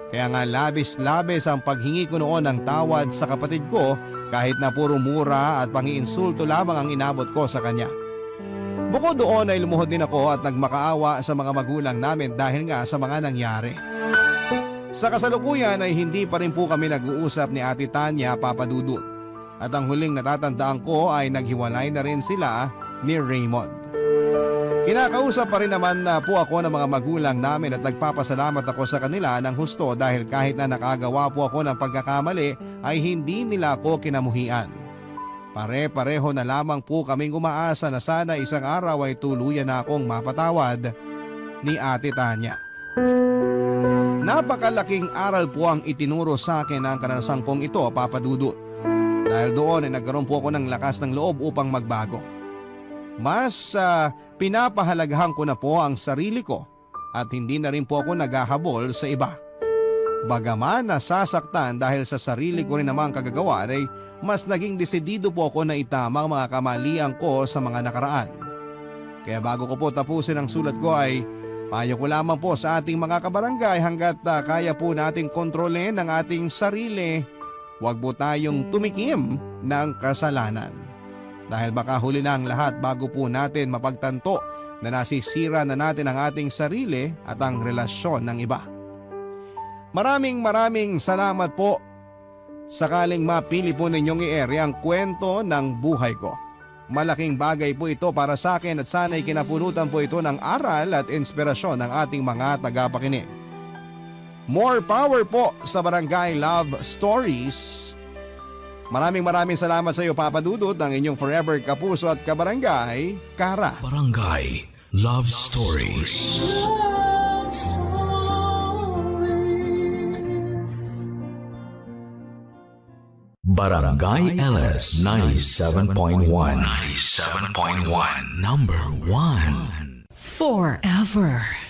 Kaya nga labis-labis ang paghingi ko noon ng tawad sa kapatid ko kahit na puro mura at pangiinsulto lamang ang inabot ko sa kanya. Bukod doon ay lumuhod din ako at nagmakaawa sa mga magulang namin dahil nga sa mga nangyari. Sa kasalukuyan ay hindi pa rin po kami nag-uusap ni Ate Tanya, Papadudot. At ang huling natatandaan ko ay naghiwalay na rin sila ni Raymond. Kinakausap pa rin naman na po ako ng mga magulang namin at nagpapasalamat ako sa kanila ng husto dahil kahit na nakagawa po ako ng pagkakamali ay hindi nila ako kinamuhian. Pare-pareho na lamang po kaming umaasa na sana isang araw ay tuluyan na akong mapatawad ni Ate Tanya. Napakalaking aral po ang itinuro sa akin ng karanasan kong ito, Papadudot. Dahil doon ay nagkaroon po ako ng lakas ng loob upang magbago. Mas pinapahalagahan ko na po ang sarili ko at hindi na rin po ako naghahabol sa iba. Bagaman nasasaktan dahil sa sarili ko rin namang kagagawa ay mas naging desidido po ako na itama ang mga kamalian ko sa mga nakaraan. Kaya bago ko po tapusin ang sulat ko ay payo ko lamang po sa ating mga kabarangay hanggat kaya po nating kontrolin ang ating sarili, huwag po tayong tumikim ng kasalanan. Dahil baka huli na ang lahat bago po natin mapagtanto na nasisira na natin ang ating sarili at ang relasyon ng iba. Maraming salamat po. Sakaling mapili po ninyong i-air ang kwento ng buhay ko. Malaking bagay po ito para sa akin at sana'y kinapunutan po ito ng aral at inspirasyon ng ating mga tagapakinig. More power po sa Barangay Love Stories. Maraming salamat sa iyo, Papadudot, ng inyong forever kapuso at kabarangay, Kara. Barangay Love Stories. Barangay LS 97.1. 97.1. Number 1. Forever.